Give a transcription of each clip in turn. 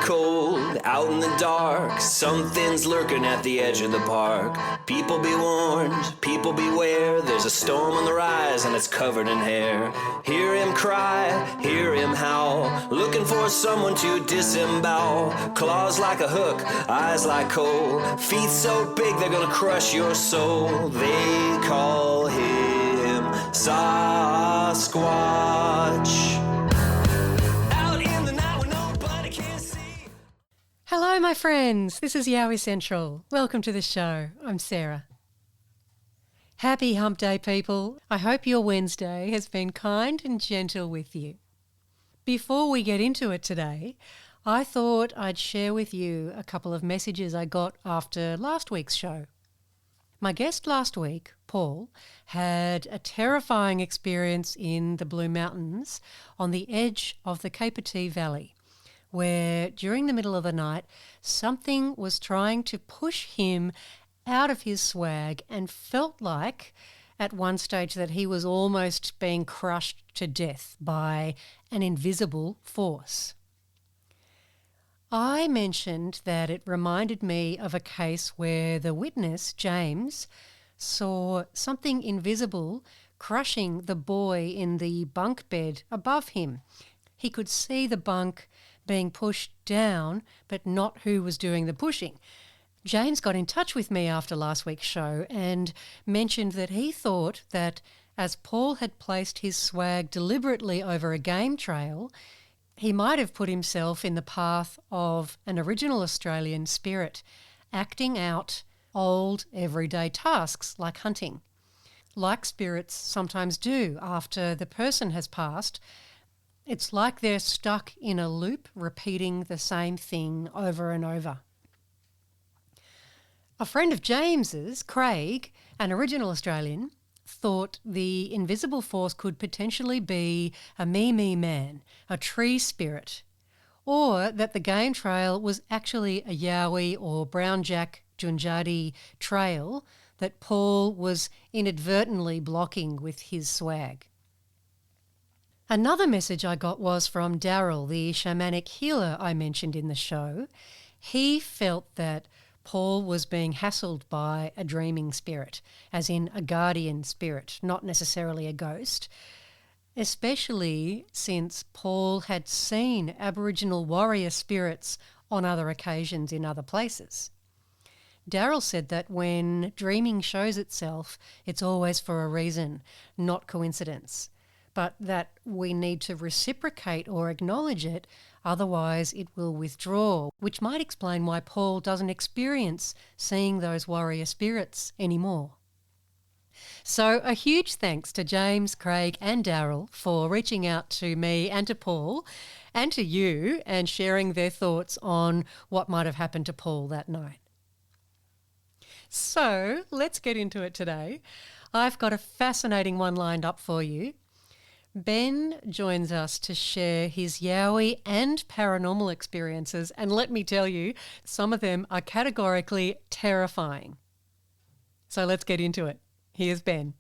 cold, out in the dark, something's lurking at the edge of the park. People be warned, people beware, there's a storm on the rise and it's covered in hair. Hear him cry, hear him howl, looking for someone to disembowel. Claws like a hook, eyes like coal, feet so big they're gonna crush your soul. They call him Sasquatch. Hello, my friends. This is Yowie Central. Welcome to the show. I'm Sarah. Happy Hump Day, people. I hope your Wednesday has been kind and gentle with you. Before we get into it today, I thought I'd share with you a couple of messages I got after last week's show. My guest last week, Paul, had a terrifying experience in the Blue Mountains on the edge of the Kapiti Valley, where during the middle of the night, something was trying to push him out of his swag and felt like at one stage that he was almost being crushed to death by an invisible force. I mentioned that it reminded me of a case where the witness, James, saw something invisible crushing the boy in the bunk bed above him. He could see the bunk being pushed down, but not who was doing the pushing. James got in touch with me after last week's show and mentioned that he thought that as Paul had placed his swag deliberately over a game trail, he might have put himself in the path of an original Australian spirit, acting out old everyday tasks like hunting, like spirits sometimes do after the person has passed. It's like they're stuck in a loop, repeating the same thing over and over. A friend of James's, Craig, an original Australian, thought the invisible force could potentially be a me man, a tree spirit, or that the game trail was actually a Yowie or Brown Jack Junjadi trail that Paul was inadvertently blocking with his swag. Another message I got was from Daryl, the shamanic healer I mentioned in the show. He felt that Paul was being hassled by a dreaming spirit, as in a guardian spirit, not necessarily a ghost, especially since Paul had seen Aboriginal warrior spirits on other occasions in other places. Daryl said that when dreaming shows itself, it's always for a reason, not coincidence, but that we need to reciprocate or acknowledge it, otherwise it will withdraw, which might explain why Paul doesn't experience seeing those warrior spirits anymore. So a huge thanks to James, Craig and Daryl for reaching out to me and to Paul and to you and sharing their thoughts on what might have happened to Paul that night. So let's get into it today. I've got a fascinating one lined up for you. Ben joins us to share his Yowie and paranormal experiences, and let me tell you, some of them are categorically terrifying. So let's get into it. Here's Ben.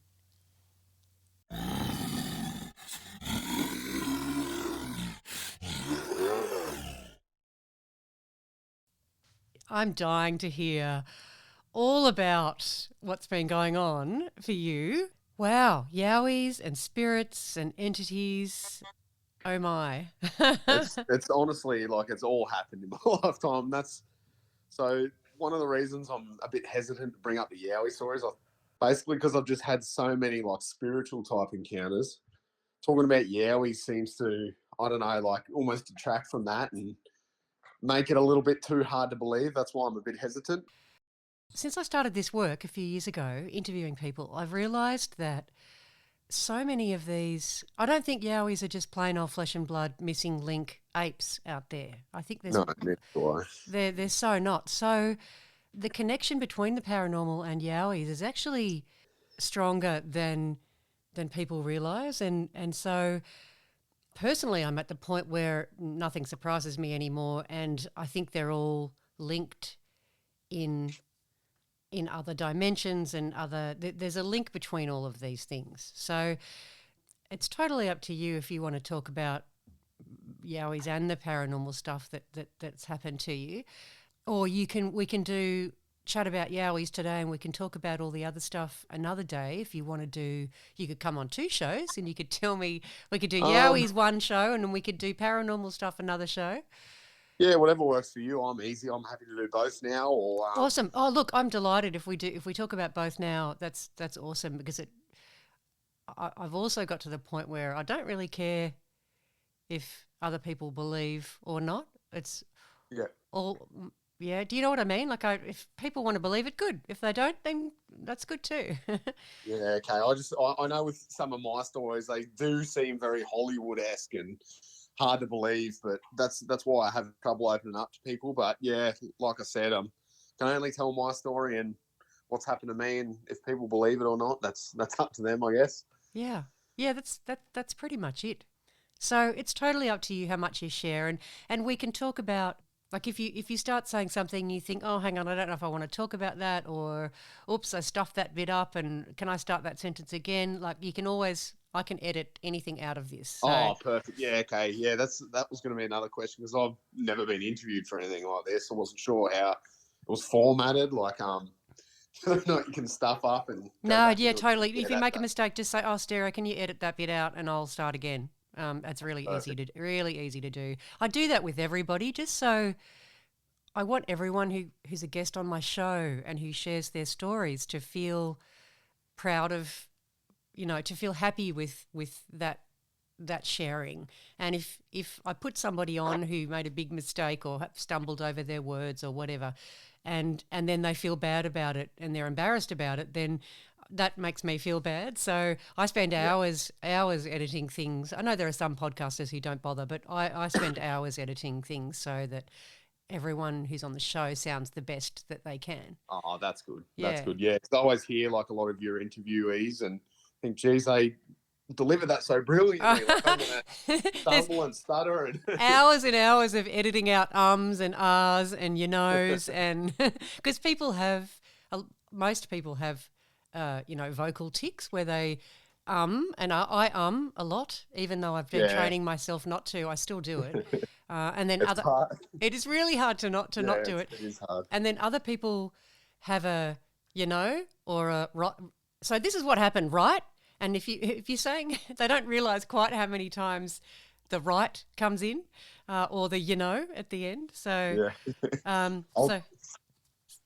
I'm dying to hear all about what's been going on for you. Wow, Yowies and spirits and entities. Oh my. It's honestly like it's all happened in my lifetime. That's so one of the reasons I'm a bit hesitant to bring up the Yowie stories. Basically because I've just had so many like spiritual type encounters. Talking about Yowie seems to, I don't know, like almost detract from that and make it a little bit too hard to believe. That's why I'm a bit hesitant. Since I started this work a few years ago, interviewing people, I've realised that so many of these, I don't think Yowies are just plain old flesh and blood missing link apes out there. I think there's they're so not. So the connection between the paranormal and Yowies is actually stronger than people realise, and so personally I'm at the point where nothing surprises me anymore, and I think they're all linked in other dimensions and there's a link between all of these things. So it's totally up to you if you want to talk about Yowies and the paranormal stuff that's happened to you. Or we can chat about Yowies today, and we can talk about all the other stuff another day. If you want to do, you could come on 2 shows and you could tell me, we could do Yowies one show and then we could do paranormal stuff another show. Yeah, whatever works for you. I'm easy. I'm happy to do both now. Or Awesome. Oh, look, I'm delighted if we talk about both now. That's awesome, because I've also got to the point where I don't really care if other people believe or not. It's all. Yeah, do you know what I mean? Like, if people want to believe it, good. If they don't, then that's good too. Yeah, okay. I know with some of my stories, they do seem very Hollywood-esque and hard to believe, but that's why I have trouble opening up to people. But yeah, like I said, I can only tell my story and what's happened to me, and if people believe it or not, that's up to them, I guess. Yeah, that's pretty much it. So it's totally up to you how much you share, and we can talk about. Like if you start saying something, you think, oh, hang on, I don't know if I want to talk about that, or, oops, I stuffed that bit up, and can I start that sentence again? Like I can edit anything out of this. So. Oh, perfect. Yeah, okay. Yeah, that was going to be another question, because I've never been interviewed for anything like this. I wasn't sure how it was formatted. Like, you can stuff up and. No, yeah, totally. If you make a mistake, just say, oh, Stero, can you edit that bit out, and I'll start again. That's really easy to do. I do that with everybody, just so I want everyone who's a guest on my show and who shares their stories to feel proud of, to feel happy with that sharing. And if I put somebody on who made a big mistake or stumbled over their words or whatever, and then they feel bad about it and they're embarrassed about it, then that makes me feel bad. So I spend hours editing things. I know there are some podcasters who don't bother, but I spend hours editing things so that everyone who's on the show sounds the best that they can. Oh, that's good. Yeah. That's good. Yeah, 'cause I always hear like a lot of your interviewees and think, geez, they deliver that so brilliantly. Like, I'm going to stumble and stutter. And hours and hours of editing out ums and ahs and and because most people have vocal tics where they and I a lot, even though I've been training myself not to. I still do it, and then it is really hard to not do it. It is hard. And then other people have a or a right. So this is what happened, right? And if you're saying they don't realise quite how many times the right comes in, or the at the end. So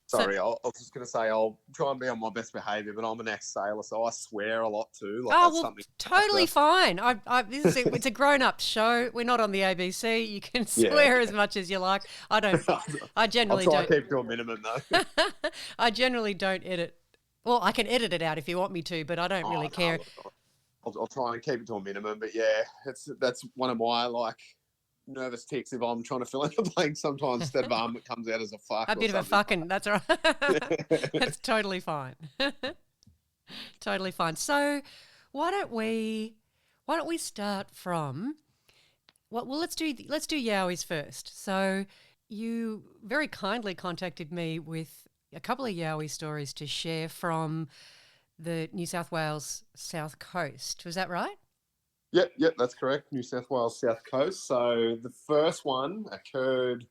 Sorry, I was just going to say I'll try and be on my best behaviour, but I'm an ex-sailor, so I swear a lot too. Like, totally fine. It's a grown-up show. We're not on the ABC. You can swear as much as you like. I generally don't. I'll try and keep it to a minimum though. I generally don't edit. Well, I can edit it out if you want me to, but I don't really care. I'll try and keep it to a minimum, but yeah, that's one of my nervous tics if I'm trying to fill in the blank sometimes instead of it comes out as a fuck. A bit of a fucking, that's right. That's totally fine. Totally fine. So why don't we start from let's do Yowies first. So you very kindly contacted me with a couple of Yowie stories to share from the New South Wales South Coast. Was that right? Yep, that's correct. New South Wales South Coast. So the first one occurred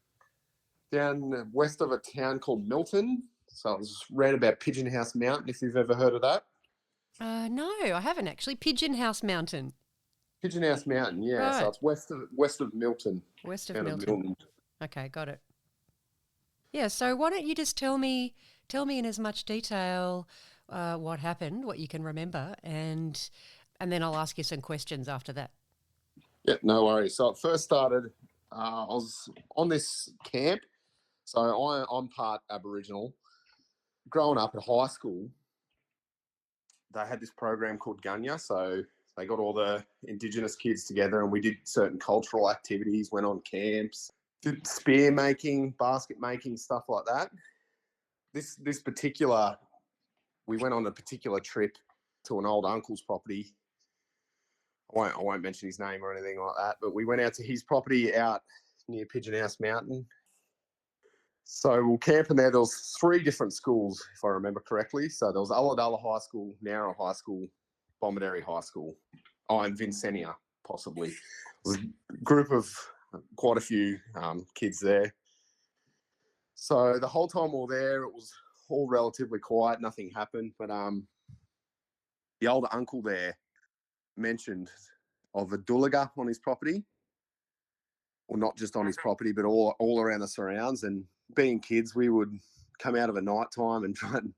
down west of a town called Milton. So it was round about Pigeon House Mountain, if you've ever heard of that. No, I haven't actually. Pigeon House Mountain. Pigeon House Mountain, yeah. Right. So it's west of Milton. West of Milton. Okay, got it. Yeah, so why don't you just tell me in as much detail what happened, what you can remember, and then I'll ask you some questions after that. Yeah, no worries. So it first started, I was on this camp. So I'm part Aboriginal. Growing up at high school, they had this program called Gunya. So they got all the Indigenous kids together and we did certain cultural activities, went on camps, did spear making, basket making, stuff like that. This particular, we went on a particular trip to an old uncle's property. I won't mention his name or anything like that, but we went out to his property out near Pigeon House Mountain. So we're camping there. There was 3 different schools, if I remember correctly. So there was Ulladulla High School, Nowra High School, Bomaderry High School, and Vincenia, possibly. It was a group of quite a few kids there. So the whole time we were there, it was all relatively quiet. Nothing happened. But the older uncle there mentioned of a Dulaga on his property. Well, not just on his property, but all around the surrounds. And being kids, we would come out of a night time and try and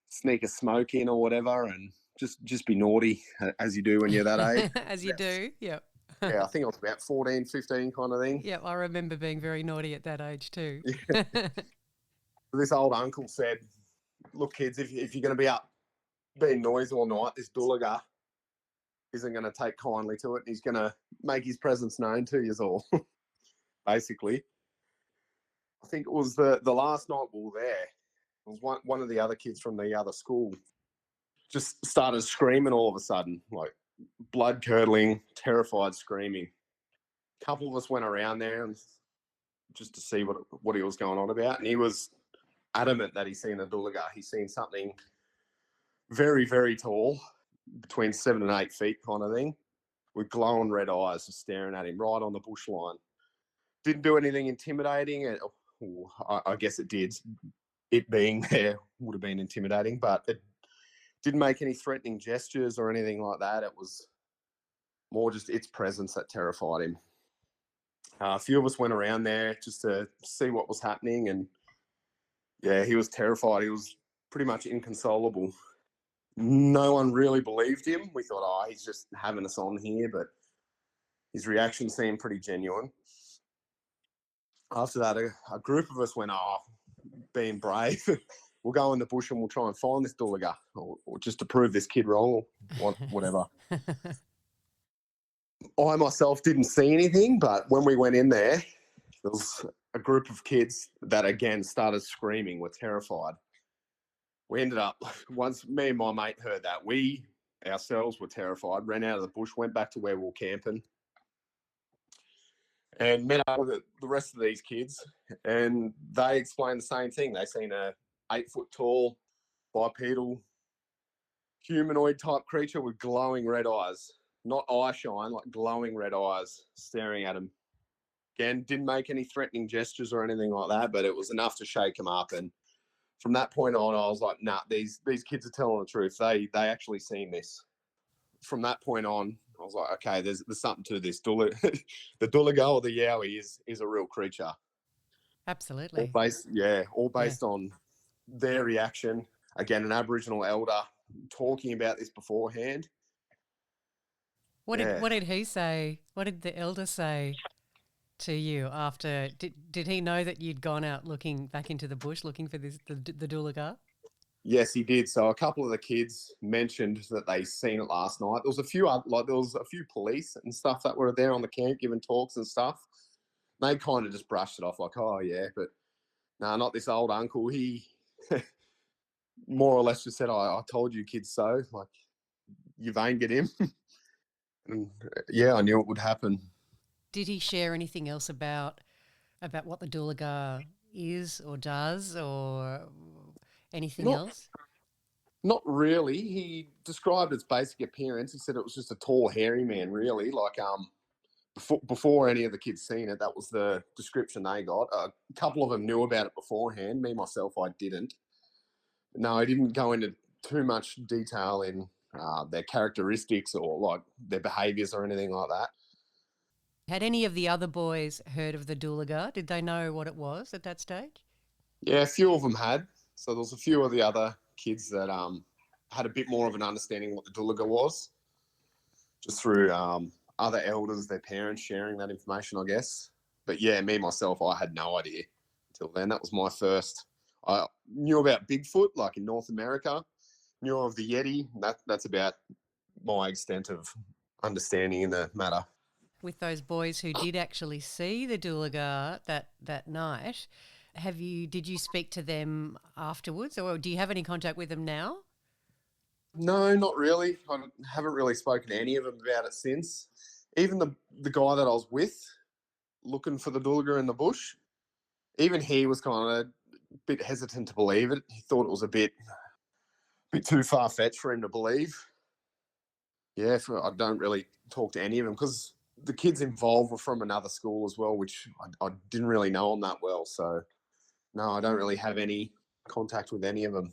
sneak a smoke in or whatever and just be naughty, as you do when you're that age. As you do, yep. Yeah, I think I was about 14, 15 kind of thing. Yep, I remember being very naughty at that age too. Yeah. This old uncle said, look, kids, if you're going to be up being noisy all night, this Dulaga isn't going to take kindly to it. He's going to make his presence known to you all, basically. I think it was the last night we were there. It was one of the other kids from the other school just started screaming all of a sudden, like blood-curdling, terrified screaming. A couple of us went around there and just to see what he was going on about, and he was adamant that he's seen a Dulaga. He's seen something very, very tall, between 7 and 8 feet kind of thing, with glowing red eyes just staring at him right on the bush line. Didn't do anything intimidating. I guess it did. It being there would have been intimidating, but it didn't make any threatening gestures or anything like that. It was more just its presence that terrified him. A few of us went around there just to see what was happening, and yeah, he was terrified. He was pretty much inconsolable. No one really believed him. We thought, oh, he's just having us on here, but his reaction seemed pretty genuine. After that, a group of us went, oh, being brave, we'll go in the bush and we'll try and find this Dulaga, or just to prove this kid wrong, or whatever. I myself didn't see anything, but when we went in there was a group of kids that again started screaming, were terrified. We ended up, once me and my mate heard that, we ourselves were terrified, ran out of the bush, went back to where we were camping, and met up with the rest of these kids, and they explained the same thing. They seen a 8-foot tall, bipedal, humanoid type creature with glowing red eyes. Not eye shine, like glowing red eyes staring at them. Again, didn't make any threatening gestures or anything like that, but it was enough to shake them up. And from that point on, I was like, nah, these kids are telling the truth. They actually seen this. From that point on, I was like, okay, there's something to this. The Dulaga or the Yowie is a real creature. Absolutely. All based on their reaction. Again, an Aboriginal elder talking about this beforehand. What did he say? What did the elder say to you after? Did he know that you'd gone out looking back into the bush looking for the Dulaga? Yes, he did. So a couple of the kids mentioned that they seen it last night. There was a few police and stuff that were there on the camp giving talks and stuff. They kind of just brushed it off like, oh yeah, but no, not this old uncle. He more or less just said, I told you kids so. Like, you've angered him. And yeah, I knew it would happen. Did he share anything else about what the Dulaga is or does, or anything else? Not really. He described its basic appearance. He said it was just a tall, hairy man, really. Like before any of the kids seen it, that was the description they got. A couple of them knew about it beforehand. Me, myself, I didn't. No, I didn't go into too much detail in their characteristics or like their behaviours or anything like that. Had any of the other boys heard of the Dulaga? Did they know what it was at that stage? Yeah, a few of them had. So there was a few of the other kids that had a bit more of an understanding what the Dulaga was, just through other elders, their parents sharing that information, I guess. But yeah, me, myself, I had no idea until then. That was my first. I knew about Bigfoot, like in North America. Knew of the Yeti. That's about my extent of understanding in the matter. With those boys who did actually see the Dulaga that night, did you speak to them afterwards, or do you have any contact with them now? No, not really. I haven't really spoken to any of them about it since. Even the guy that I was with, looking for the Dulaga in the bush, even he was kind of a bit hesitant to believe it. He thought it was a bit too far-fetched for him to believe. Yeah, I don't really talk to any of them because the kids involved were from another school as well, which I didn't really know them that well. So, no, I don't really have any contact with any of them.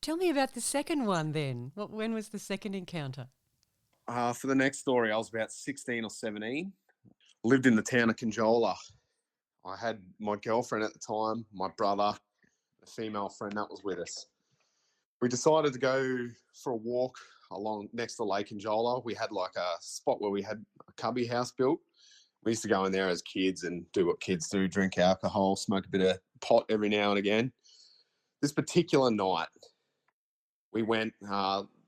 Tell me about the second one then. When was the second encounter? For the next story, I was about 16 or 17. Lived in the town of Conjola. I had my girlfriend at the time, my brother, a female friend that was with us. We decided to go for a walk along next to Lake Conjola. We had like a spot where we had a cubby house built. We used to go in there as kids and do what kids do, drink alcohol, smoke a bit of pot every now and again. This particular night, we went,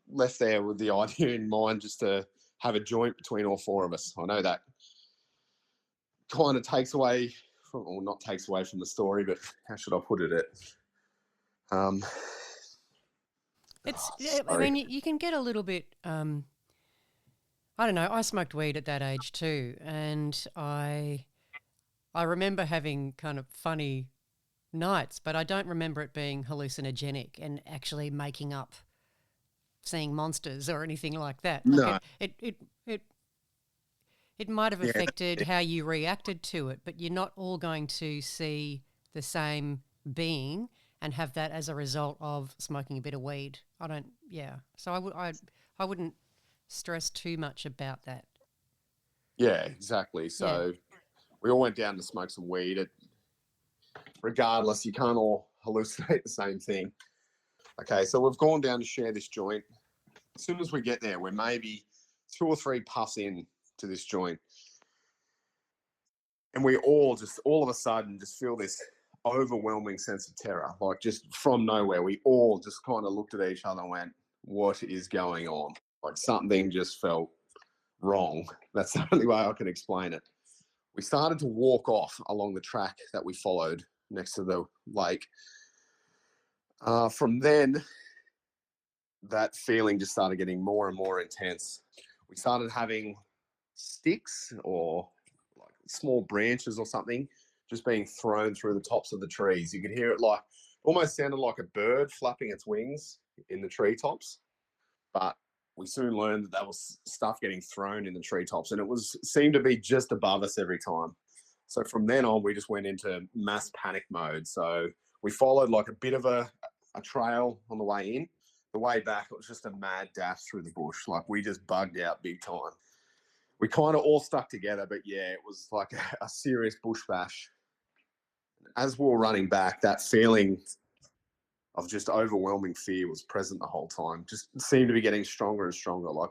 left there with the idea in mind just to have a joint between all four of us. I know that kind of takes away from, or not takes away from the story, but how should I put it? I mean, you can get a little bit, I don't know, I smoked weed at that age too, and I remember having kind of funny nights, but I don't remember it being hallucinogenic and actually making up seeing monsters or anything like that. No. It might have affected how you reacted to it, but you're not all going to see the same being and have that as a result of smoking a bit of weed. So I wouldn't stress too much about that. Yeah, exactly. So we all went down to smoke some weed. Regardless, you can't all hallucinate the same thing. Okay, so we've gone down to share this joint. As soon as we get there, we're maybe 2 or 3 puffs in to this joint. And we all of a sudden just feel this overwhelming sense of terror. Like just from nowhere, we all just kind of looked at each other and went, what is going on? Like something just felt wrong. That's the only way I can explain it. We started to walk off along the track that we followed next to the lake. From then, that feeling just started getting more and more intense. We started having sticks or like small branches or something just being thrown through the tops of the trees. You could hear it like almost sounded like a bird flapping its wings in the treetops. But we soon learned that was stuff getting thrown in the treetops, and it seemed to be just above us every time. So from then on, we just went into mass panic mode. So we followed like a bit of a trail on the way in. The way back, it was just a mad dash through the bush. Like we just bugged out big time. We kind of all stuck together, but yeah, it was like a serious bush bash. As we were running back, that feeling of just overwhelming fear was present the whole time. Just seemed to be getting stronger and stronger. Like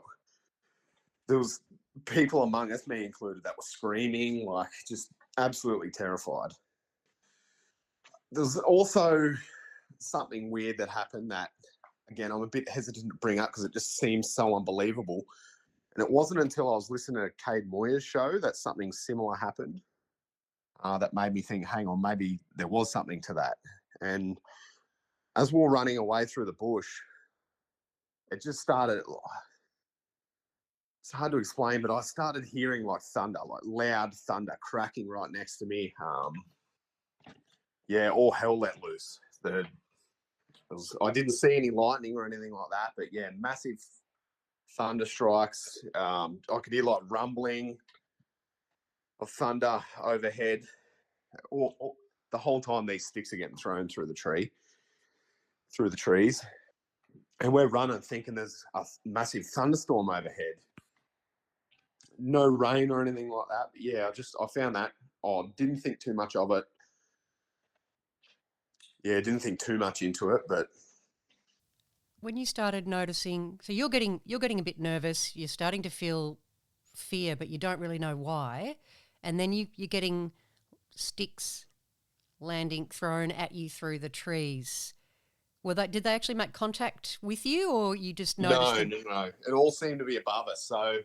there was people among us, me included, that were screaming, like just absolutely terrified. There's also something weird that happened that, again, I'm a bit hesitant to bring up because it just seems so unbelievable. And it wasn't until I was listening to Cade Moyer's show that something similar happened that made me think, hang on, maybe there was something to that. And as we were running away through the bush, it just started, it's hard to explain, but I started hearing like thunder, like loud thunder cracking right next to me. All hell let loose. I didn't see any lightning or anything like that, but yeah, massive thunder strikes. I could hear like rumbling of thunder overhead. The whole time these sticks are getting thrown through the trees. And we're running thinking there's a massive thunderstorm overhead. No rain or anything like that. But yeah, I found that odd. Didn't think too much of it. Yeah, didn't think too much into it, but When you started noticing, so you're getting a bit nervous, you're starting to feel fear, but you don't really know why, and then you're getting sticks thrown at you through the trees. Did they actually make contact with you, or you just noticed? No. It all seemed to be above us. So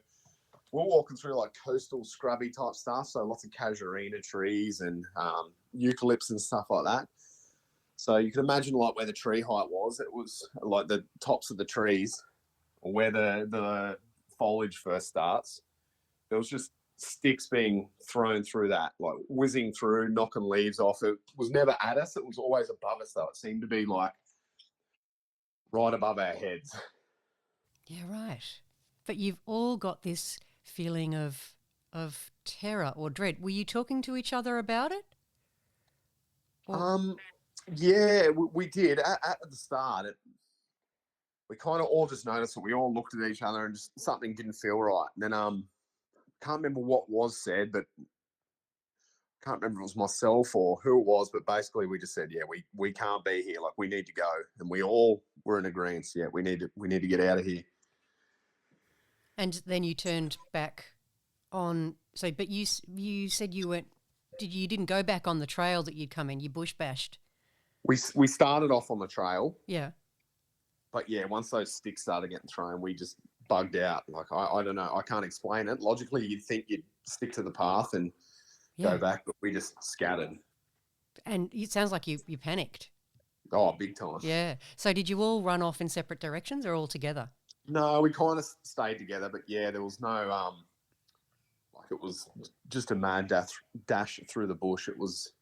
we're walking through like coastal scrubby type stuff, so lots of casuarina trees and eucalypts and stuff like that. So you can imagine like where the tree height was. It was like the tops of the trees, or where the foliage first starts. There was just sticks being thrown through that, like whizzing through, knocking leaves off. It was never at us. It was always above us, though. It seemed to be like right above our heads. Yeah, right. But you've all got this feeling of terror or dread. Were you talking to each other about it? Or- Yeah, we did at the start. We kind of all just noticed that we all looked at each other and just something didn't feel right. And then can't remember what was said, but can't remember if it was myself or who it was. But basically, we just said, yeah, we can't be here. Like, we need to go, and we all were in agreement. Yeah, we need to get out of here. And then you turned back on. So, but you said you went. You didn't go back on the trail that you'd come in. You bush bashed. We started off on the trail. Yeah. But yeah, once those sticks started getting thrown, we just bugged out. Like, I don't know. I can't explain it. Logically, you'd think you'd stick to the path and go back, but we just scattered. And it sounds like you panicked. Oh, big time. Yeah. So did you all run off in separate directions or all together? No, we kind of stayed together, but yeah, there was no like, it was just a mad dash through the bush. It was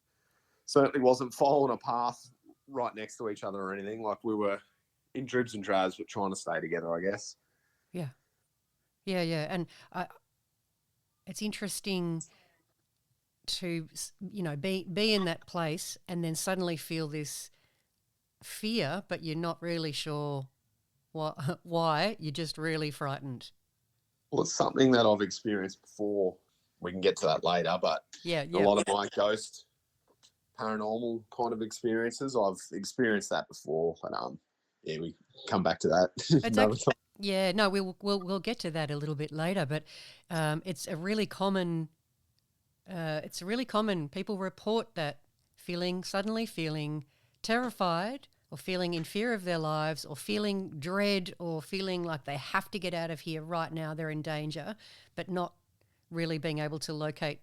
certainly wasn't following a path right next to each other or anything. Like, we were in dribs and drabs, but trying to stay together, I guess. Yeah. And it's interesting to, be in that place and then suddenly feel this fear, but you're not really sure why. You're just really frightened. Well, it's something that I've experienced before. We can get to that later, but Yeah. a lot of my ghost paranormal kind of experiences, I've experienced that before. But yeah, we come back to that. We'll get to that a little bit later. But it's a really common. People report that suddenly feeling terrified or feeling in fear of their lives or feeling dread or feeling like they have to get out of here right now, they're in danger, but not really being able to locate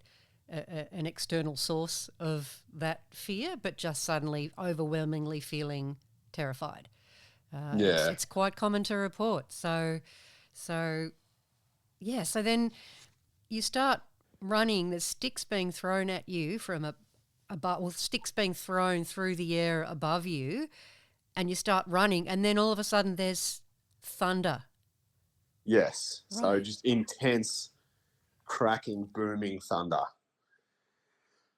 an external source of that fear, but just suddenly overwhelmingly feeling terrified. It's quite common to report. So then you start running. There's sticks being thrown at you from sticks being thrown through the air above you, and you start running, and then all of a sudden there's thunder. Yes. Right. So just intense, cracking, booming thunder.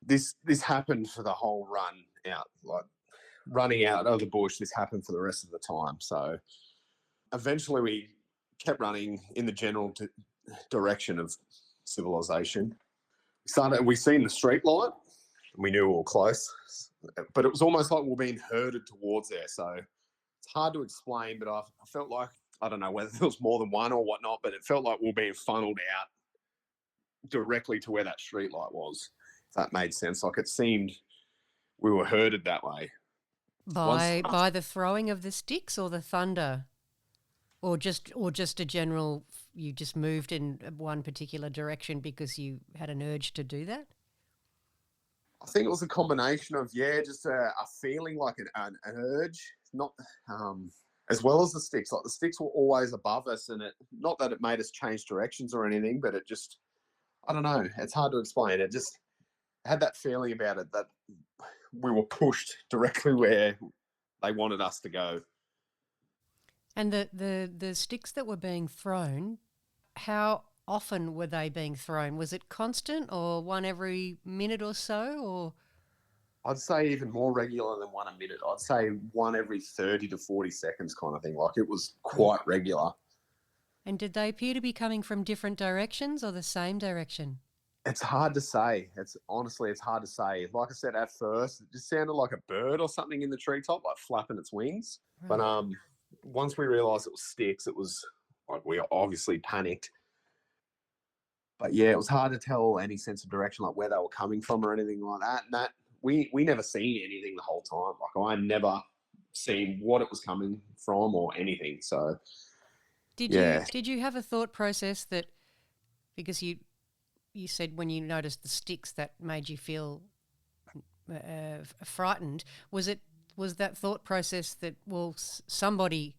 This happened for the whole run out, like running out of the bush. This happened for the rest of the time. So eventually we kept running in the general direction of civilization. We seen the street light. We knew we were close, but it was almost like we were being herded towards there. So it's hard to explain, but I felt like, I don't know whether there was more than one or whatnot, but it felt like we were being funneled out directly to where that street light was, if that made sense. Like, it seemed we were herded that way. By the throwing of the sticks or the thunder? Or just a general, you just moved in one particular direction because you had an urge to do that? I think it was a combination of, just a feeling like an urge, not as well as the sticks. Like, the sticks were always above us, and not that it made us change directions or anything, but it just, I don't know, it's hard to explain. It just had that feeling about it that we were pushed directly where they wanted us to go. And the sticks that were being thrown, how often were they being thrown? Was it constant or one every minute or so? Or I'd say even more regular than one a minute. I'd say one every 30 to 40 seconds kind of thing. Like, it was quite regular. And did they appear to be coming from different directions or the same direction? It's hard to say. It's hard to say. Like I said, at first, it just sounded like a bird or something in the treetop, like flapping its wings. Right. But once we realised it was sticks, it was like, we obviously panicked. But yeah, it was hard to tell any sense of direction, like where they were coming from or anything like that. And that we never seen anything the whole time. Like, I never seen what it was coming from or anything. So did you have a thought process that, because you said when you noticed the sticks that made you feel frightened, was that thought process that, well, somebody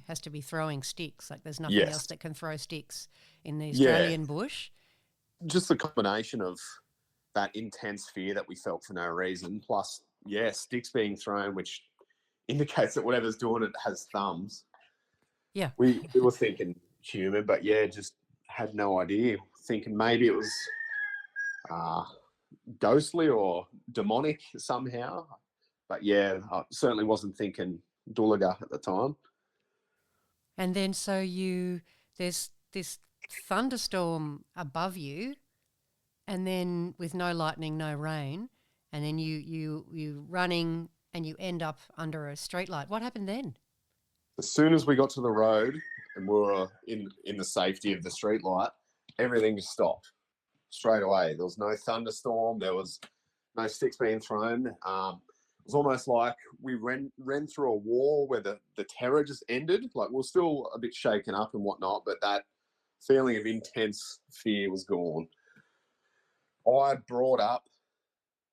has to be throwing sticks, like there's nothing else that can throw sticks in the Australian bush? Just a combination of that intense fear that we felt for no reason, plus sticks being thrown, which indicates that whatever's doing it has thumbs. Yeah, we were thinking human, but just had no idea, thinking maybe it was uh, ghostly or demonic somehow. But yeah, I certainly wasn't thinking Dulaga at the time. And then so there's this thunderstorm above you, and then with no lightning, no rain, and then you running and you end up under a streetlight. What happened then? As soon as we got to the road and we were in the safety of the street light, everything just stopped straight away. There was no thunderstorm. There was no sticks being thrown. It was almost like we ran through a wall where the terror just ended. Like, we were still a bit shaken up and whatnot, but that feeling of intense fear was gone. I brought up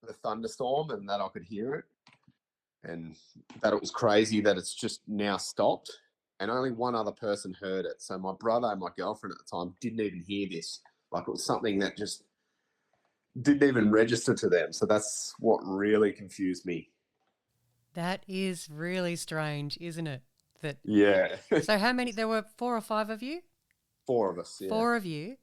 the thunderstorm and that I could hear it, and that it was crazy that it's just now stopped, and only one other person heard it. So my brother and my girlfriend at the time didn't even hear this. Like, it was something that just didn't even register to them. So that's what really confused me. That is really strange, isn't it? That Yeah. So how many? There were 4 or 5 of you? 4 of us, yeah. 4 of you.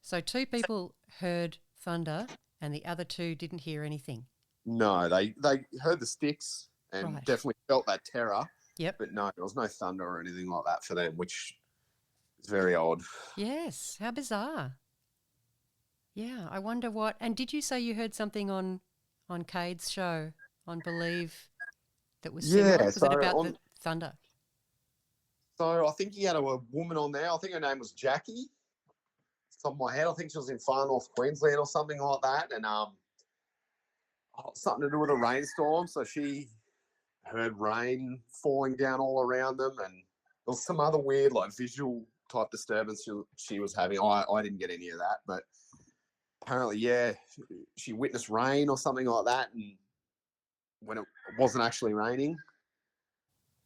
So 2 people heard thunder and the other 2 didn't hear anything. No, they heard the sticks and Right. definitely felt that terror. Yep. But no, there was no thunder or anything like that for them, which is very odd. Yes. How bizarre. Yeah, I wonder what. And did you say you heard something on Cade's show on Believe that was similar? Yeah, Was it about the thunder? So I think he had a woman on there. I think her name was Jackie. Top of my head, I think she was in far north Queensland or something like that, and something to do with a rainstorm. So she heard rain falling down all around them, and there was some other weird, like, visual type disturbance she was having. I didn't get any of that, but apparently, yeah, she witnessed rain or something like that, and when it wasn't actually raining.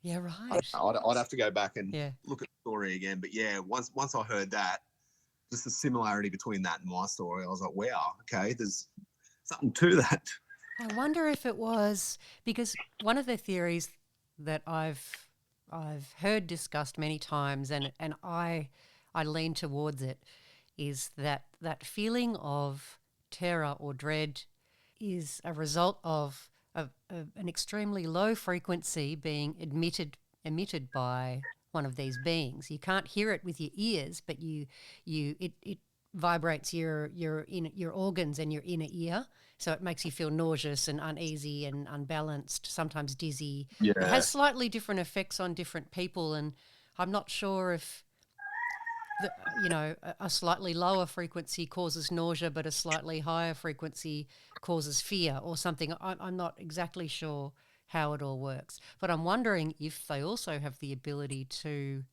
Yeah, right. I'd have to go back and Yeah. look at the story again. But yeah, once I heard that, just the similarity between that and my story, I was like, wow, okay, there's something to that. I wonder if it was because one of the theories that I've heard discussed many times, and I lean towards it, is that feeling of terror or dread is a result of an extremely low frequency being emitted by one of these beings. You can't hear it with your ears, but it vibrates your organs and your inner ear, so it makes you feel nauseous and uneasy and unbalanced, sometimes dizzy. Yeah. It has slightly different effects on different people, and I'm not sure if a slightly lower frequency causes nausea, but a slightly higher frequency causes fear or something. I'm not exactly sure how it all works, but I'm wondering if they also have the ability to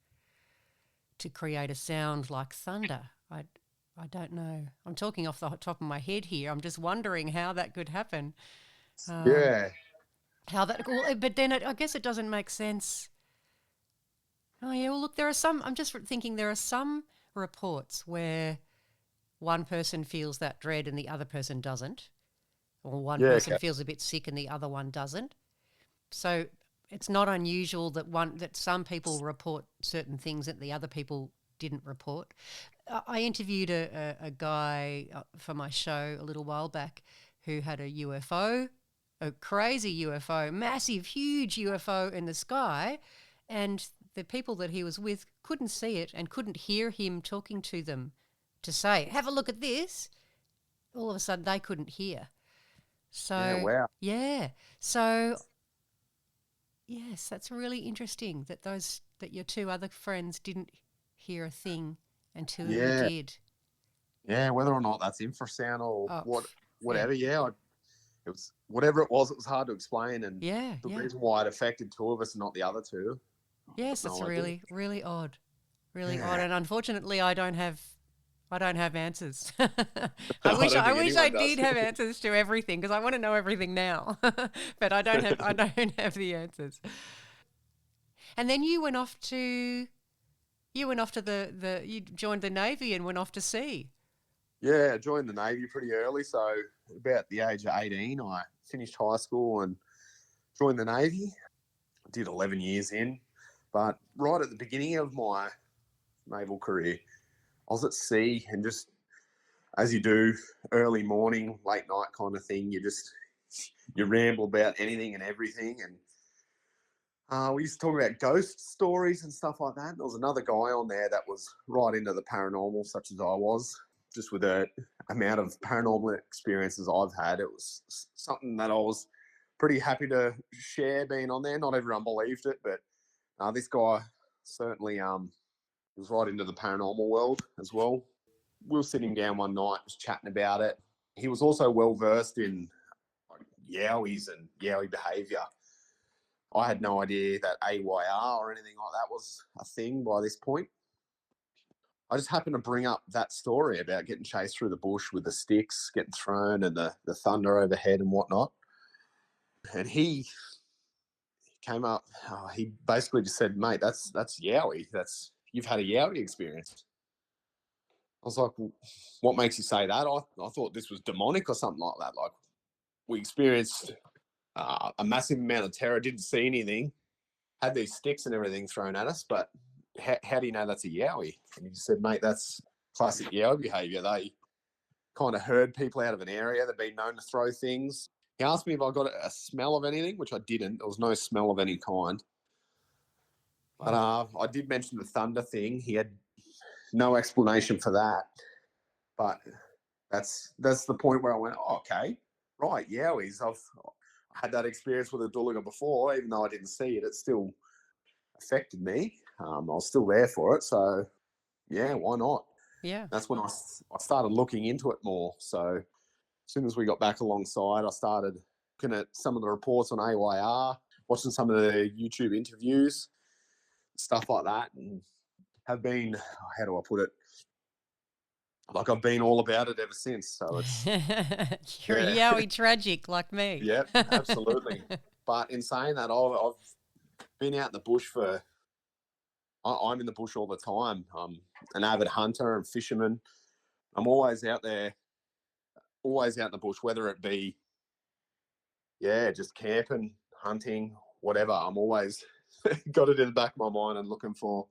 create a sound like thunder. I don't know. I'm talking off the top of my head here. I'm just wondering how that could happen. Yeah. How that? But then I guess it doesn't make sense. Oh yeah, well look, there are some. I'm just thinking there are some reports where one person feels that dread and the other person doesn't, or one person feels a bit sick and the other one doesn't. So it's not unusual that some people report certain things that the other people didn't report. I interviewed a guy for my show a little while back who had a UFO, a crazy UFO, massive, huge UFO in the sky, and the people that he was with couldn't see it and couldn't hear him talking to them to say, have a look at this. All of a sudden they couldn't hear. So, yeah, wow. Yeah. So, yes, that's really interesting that your 2 other friends didn't hear a thing until you did. Yeah, whether or not that's infrasound or whatever. Yeah, it was whatever it was hard to explain, and the reason why it affected 2 of us and not the other 2. Yes, it's really, really odd. Really odd. And unfortunately I don't have answers. I wish I did have answers to everything, because I want to know everything now. But I don't have the answers. And then you went off to you joined the Navy and went off to sea. Yeah, I joined the Navy pretty early. So about the age of 18, I finished high school and joined the Navy. I did 11 years in. But right at the beginning of my naval career, I was at sea, and just as you do, early morning, late night kind of thing, you ramble about anything and everything. And we used to talk about ghost stories and stuff like that. There was another guy on there that was right into the paranormal, such as I was, just with the amount of paranormal experiences I've had. It was something that I was pretty happy to share being on there. Not everyone believed it, but this guy certainly was right into the paranormal world as well. We were sitting down one night, just chatting about it. He was also well versed in like Yowies and Yowie behaviour. I had no idea that AYR or anything like that was a thing by this point. I just happened to bring up that story about getting chased through the bush with the sticks getting thrown and the thunder overhead and whatnot. And he came up, he basically just said, mate, that's Yowie. You've had a Yowie experience. I was like, well, what makes you say that? I thought this was demonic or something like that. Like, we experienced a massive amount of terror, didn't see anything, had these sticks and everything thrown at us, but how do you know that's a Yowie? And he said, mate, that's classic Yowie behaviour. They kind of herd people out of an area. They've been known to throw things. He asked me if I got a smell of anything, which I didn't. There was no smell of any kind. But I did mention the thunder thing. He had no explanation for that. But that's the point where I went, oh, okay, right, Yowies. I've had that experience with a Duluga before, even though I didn't see it. It still affected me. I was still there for it. So, yeah, why not? Yeah. That's when I started looking into it more. So as soon as we got back alongside, I started looking at some of the reports on AYR, watching some of the YouTube interviews, stuff like that, and have been, how do I put it? Like, I've been all about it ever since. So it's... You're a Yowie tragic like me. Yeah, absolutely. But in saying that, I've been out in the bush I'm in the bush all the time. I'm an avid hunter and fisherman. I'm always out there, always out in the bush, whether it be, just camping, hunting, whatever. I'm always got it in the back of my mind and looking for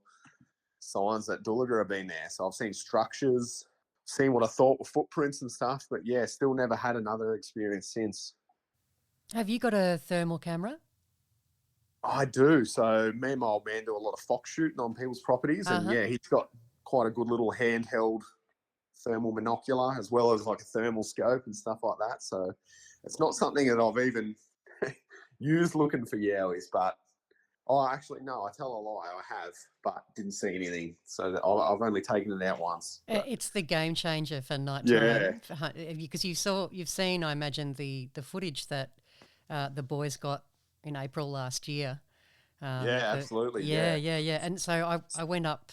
signs that Duluga have been there. So I've seen structures, seen what I thought were footprints and stuff, but still never had another experience since. Have you got a thermal camera? I do. So me and my old man do a lot of fox shooting on people's properties, and he's got quite a good little handheld thermal monocular as well as like a thermal scope and stuff like that. So it's not something that I've even used looking for Yowies, but actually no, I tell a lie, I have, but didn't see anything. So I've only taken it out once. But It's the game changer for nighttime. Because you've seen, I imagine, the footage that the boys got in April last year. Absolutely. Yeah. And so I went up.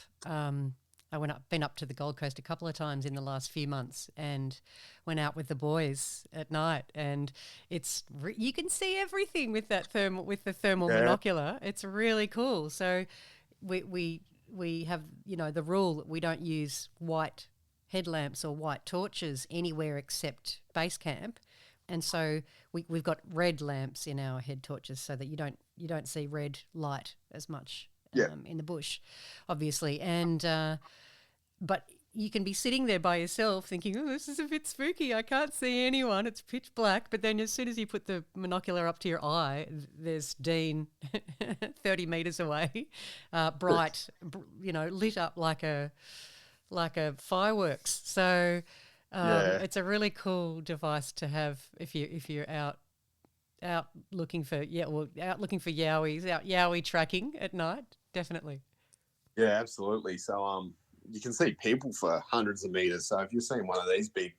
Been up to the Gold Coast a couple of times in the last few months, and went out with the boys at night. And you can see everything with the thermal monocular. It's really cool. So we have the rule that we don't use white headlamps or white torches anywhere except base camp. And so we've got red lamps in our head torches so that you don't see red light as much in the bush, obviously. And but you can be sitting there by yourself thinking, oh, this is a bit spooky. I can't see anyone. It's pitch black. But then as soon as you put the monocular up to your eye, there's Dean 30 metres away, bright, lit up like a fireworks. So it's a really cool device to have if you're out looking for Yowies, out Yowie tracking at night, definitely. Yeah, absolutely. So you can see people for hundreds of meters. So if you're seeing one of these big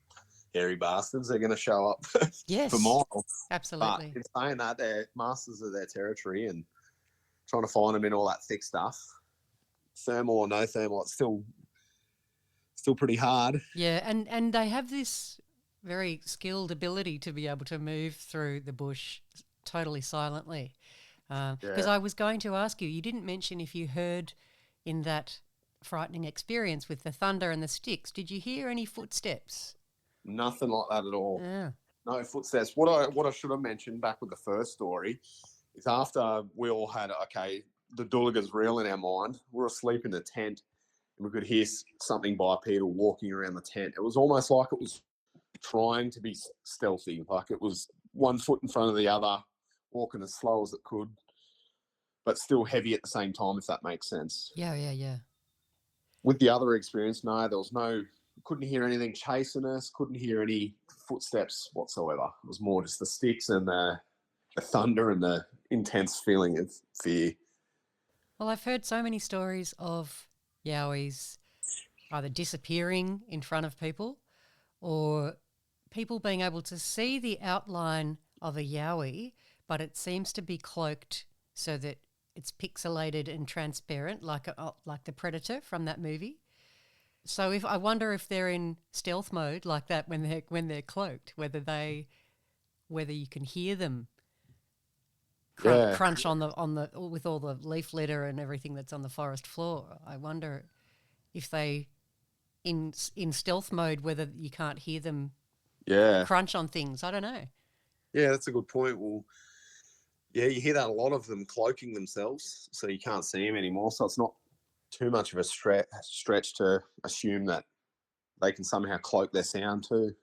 hairy bastards, they're going to show up for miles. Absolutely. But in saying that, they're masters of their territory, and trying to find them in all that thick stuff, thermal or no thermal, it's still pretty hard. Yeah, and they have this very skilled ability to be able to move through the bush totally silently. Because I was going to ask you, you didn't mention if you heard in that frightening experience with the thunder and the sticks, did you hear any footsteps? Nothing like that at all. Yeah. No footsteps. What I should have mentioned back with the first story is after we all had, the Duluga's real in our mind, we're asleep in the tent, We could hear something bipedal walking around the tent. It was almost like it was trying to be stealthy, like it was one foot in front of the other, walking as slow as it could, but still heavy at the same time, if that makes sense. Yeah. With the other experience, no, there was no, couldn't hear anything chasing us, couldn't hear any footsteps whatsoever. It was more just the sticks and the thunder and the intense feeling of fear. Well, I've heard so many stories of Yowies either disappearing in front of people or people being able to see the outline of a Yowie, but it seems to be cloaked so that it's pixelated and transparent, like the Predator from that movie. So I wonder if they're in stealth mode like that when they're cloaked, whether you can hear them crunch on the with all the leaf litter and everything that's on the forest floor. I wonder if they in stealth mode, whether you can't hear them crunch on things. I don't know. Yeah, that's a good point. Well, yeah, you hear that a lot of them cloaking themselves, so you can't see them anymore. So it's not too much of a stretch to assume that they can somehow cloak their sound too.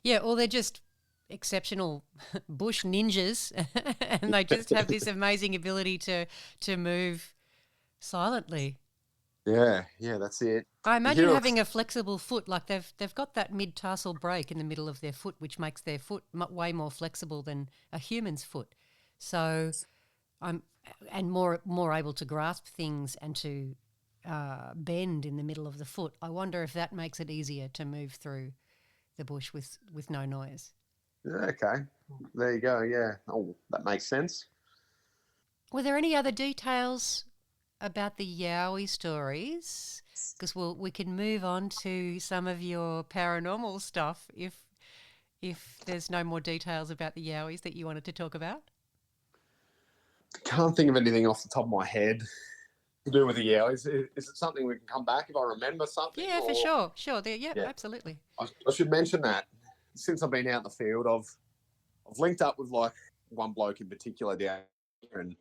Yeah, or they're just exceptional bush ninjas and they just have this amazing ability to move silently. Yeah, that's it. I imagine having a flexible foot, like they've got that mid-tarsal break in the middle of their foot, which makes their foot way more flexible than a human's foot. So I'm more able to grasp things and to bend in the middle of the foot. I wonder if that makes it easier to move through the bush with no noise. Yeah, okay, there you go. Yeah, oh, that makes sense. Were there any other details about the Yowie stories? Because we can move on to some of your paranormal stuff if there's no more details about the Yowies that you wanted to talk about. Can't think of anything off the top of my head to do with the Yowies. Is it something we can come back if I remember something? Yeah, for sure. Yeah, absolutely. I should mention that since I've been out in the field, I've linked up with like one bloke in particular down here, and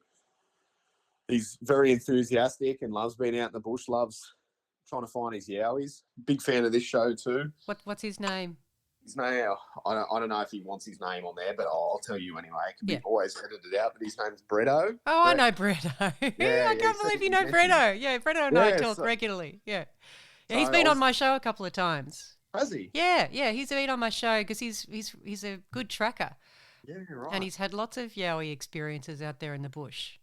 he's very enthusiastic and loves being out in the bush, loves trying to find his Yowies. Big fan of this show too. What's his name? His name, I don't know if he wants his name on there, but I'll tell you anyway. It can be always edited out, but his name's Bretto. Oh, I know Bretto. I can't believe you know Bretto. Yeah, Bretto and I talk regularly. Yeah, he's been on my show a couple of times. Has he? Yeah, he's been on my show because he's a good tracker. Yeah, right. And he's had lots of Yowie experiences out there in the bush.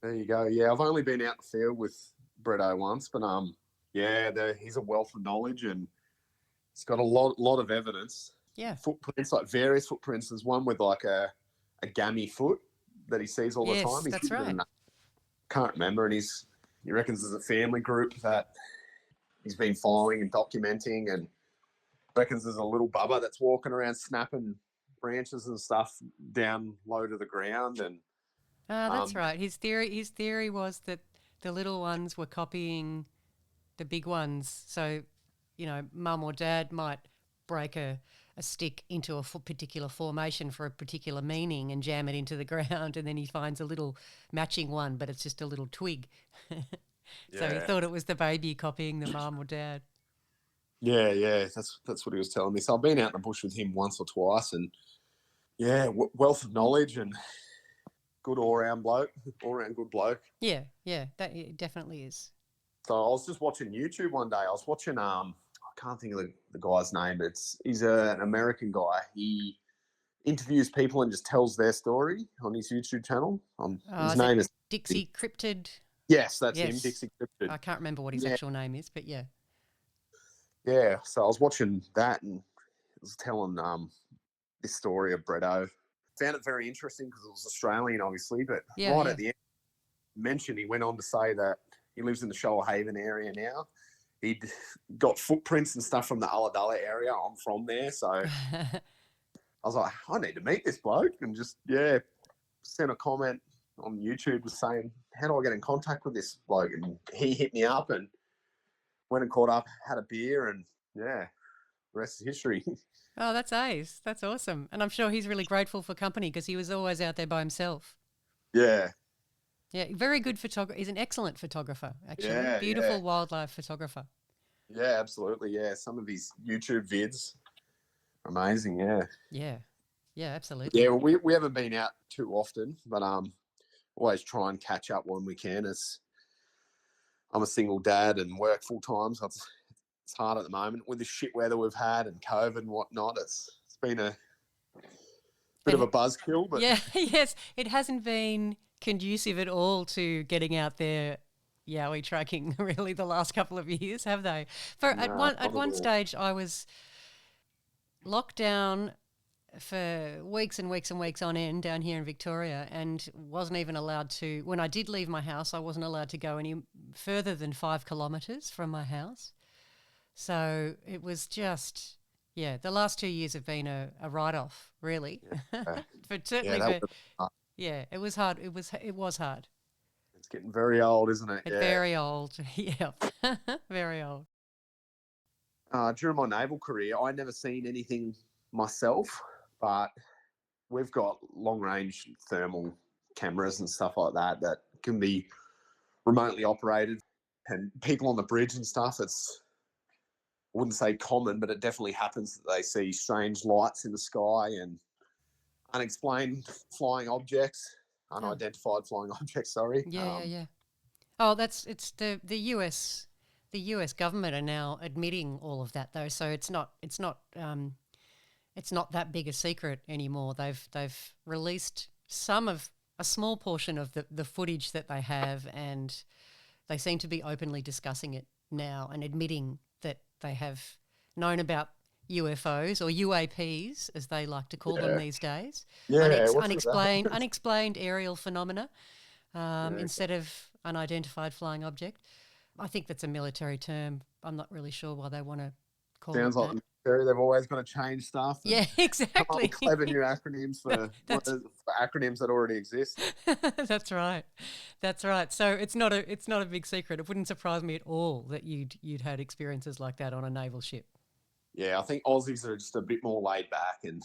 There you go. Yeah, I've only been out in the field with Bretto once, but he's a wealth of knowledge and he's got a lot of evidence. Yeah. Footprints, like various footprints. There's one with like a gammy foot that he sees all the time. That's right. Can't remember, and he reckons there's a family group that he's been following and documenting, and reckons there's a little bubba that's walking around snapping branches and stuff down low to the ground. And that's right. His theory was that the little ones were copying the big ones. So, mum or dad might break a stick into a particular formation for a particular meaning and jam it into the ground, and then he finds a little matching one, but it's just a little twig. So he thought it was the baby copying the mum or dad. Yeah, that's what he was telling me. So I've been out in the bush with him once or twice, and wealth of knowledge and good all-round good bloke. Yeah, that it definitely is. So I was just watching YouTube one day. I was watching I can't think of the guy's name, but he's an American guy. He interviews people and just tells their story on his YouTube channel. His name is Dixie Cryptid. Yes, that's him, Dixie Cryptid. I can't remember what his actual name is, but yeah. Yeah, so I was watching that and it was telling this story of Bretto. Found it very interesting because it was Australian, obviously, but at the end, he went on to say that he lives in the Shoalhaven area now. He'd got footprints and stuff from the Ulladulla area. I'm from there, so I was like, I need to meet this bloke, and just sent a comment on YouTube just saying, how do I get in contact with this bloke? And he hit me up and went and caught up, had a beer, and the rest is history. Oh, that's ace. That's awesome. And I'm sure he's really grateful for company because he was always out there by himself. Yeah. Yeah, very good photographer. He's an excellent photographer, actually. Yeah, Beautiful wildlife photographer. yeah, absolutely. Yeah, some of his YouTube vids, amazing. Yeah, Yeah. Yeah, absolutely. yeah. We haven't been out too often, but always try and catch up when we can. As I'm a single dad and work full time, so it's hard at the moment with the shit weather we've had and COVID and whatnot. It's been a bit of a It, buzzkill, but yeah, yes, it hasn't been conducive at all to getting out there Yowie tracking really the last couple of years, have they? For no, at not at one all. stage I was locked down for weeks and weeks and weeks on end down here in Victoria and wasn't even allowed to, when I did leave my house, I wasn't allowed to go any further than 5 kilometres from my house. So it was just, yeah, the last 2 years have been a write-off, really. Yeah, But yeah, certainly that for, was, yeah, it was hard. It was hard. it's getting very old, isn't it? It Yeah. very old. Yeah, very old. During my naval career, I never seen anything myself, but we've got long range thermal cameras and stuff like that that can be remotely operated. And people on the bridge and stuff, it's, I wouldn't say common, but it definitely happens that they see strange lights in the sky and unexplained flying objects, Oh, unidentified flying objects, sorry. yeah, yeah, yeah. Oh, it's the US government are now admitting all of that though, so it's not that big a secret anymore. They've released a small portion of the footage that they have, and they seem to be openly discussing it now and admitting that they have known about UFOs or UAPs, as they like to call them Yeah. these days, Yeah, what's with that? unexplained aerial phenomena, Yeah. instead of unidentified flying object. I think that's a military term. I'm not really sure why they want to call it Sounds like that. the military, they've always got to change stuff and Yeah, come up with exactly. clever new acronyms That's for acronyms that already exist. that's right. That's right. So it's not a big secret. It wouldn't surprise me at all that you'd had experiences like that on a naval ship. Yeah, I think Aussies are just a bit more laid back and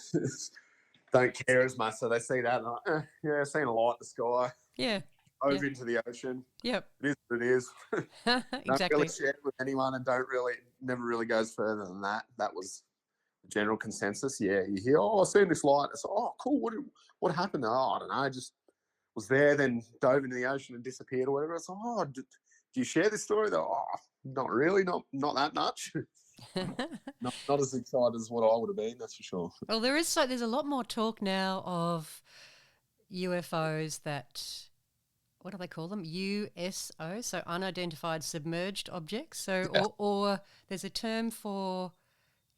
don't care as much. So they see that and like, yeah, I've seen a light in the sky, Yeah. Yeah. over into the ocean. Yep. It is what it is. Don't really Exactly. share it with anyone and never really goes further than that. That was the general consensus. Yeah, you hear, oh, I've seen this light. It's like, oh, cool. What happened? Oh, I don't know. Just was there, then dove into the ocean and disappeared or whatever. It's like, oh, do you share this story? Though, oh, not really, not that much. Not as excited as what I would have been, that's for sure. Well, there's a lot more talk now of UFOs that, what do they call them? USO, so unidentified submerged objects. So Yeah, or there's a term for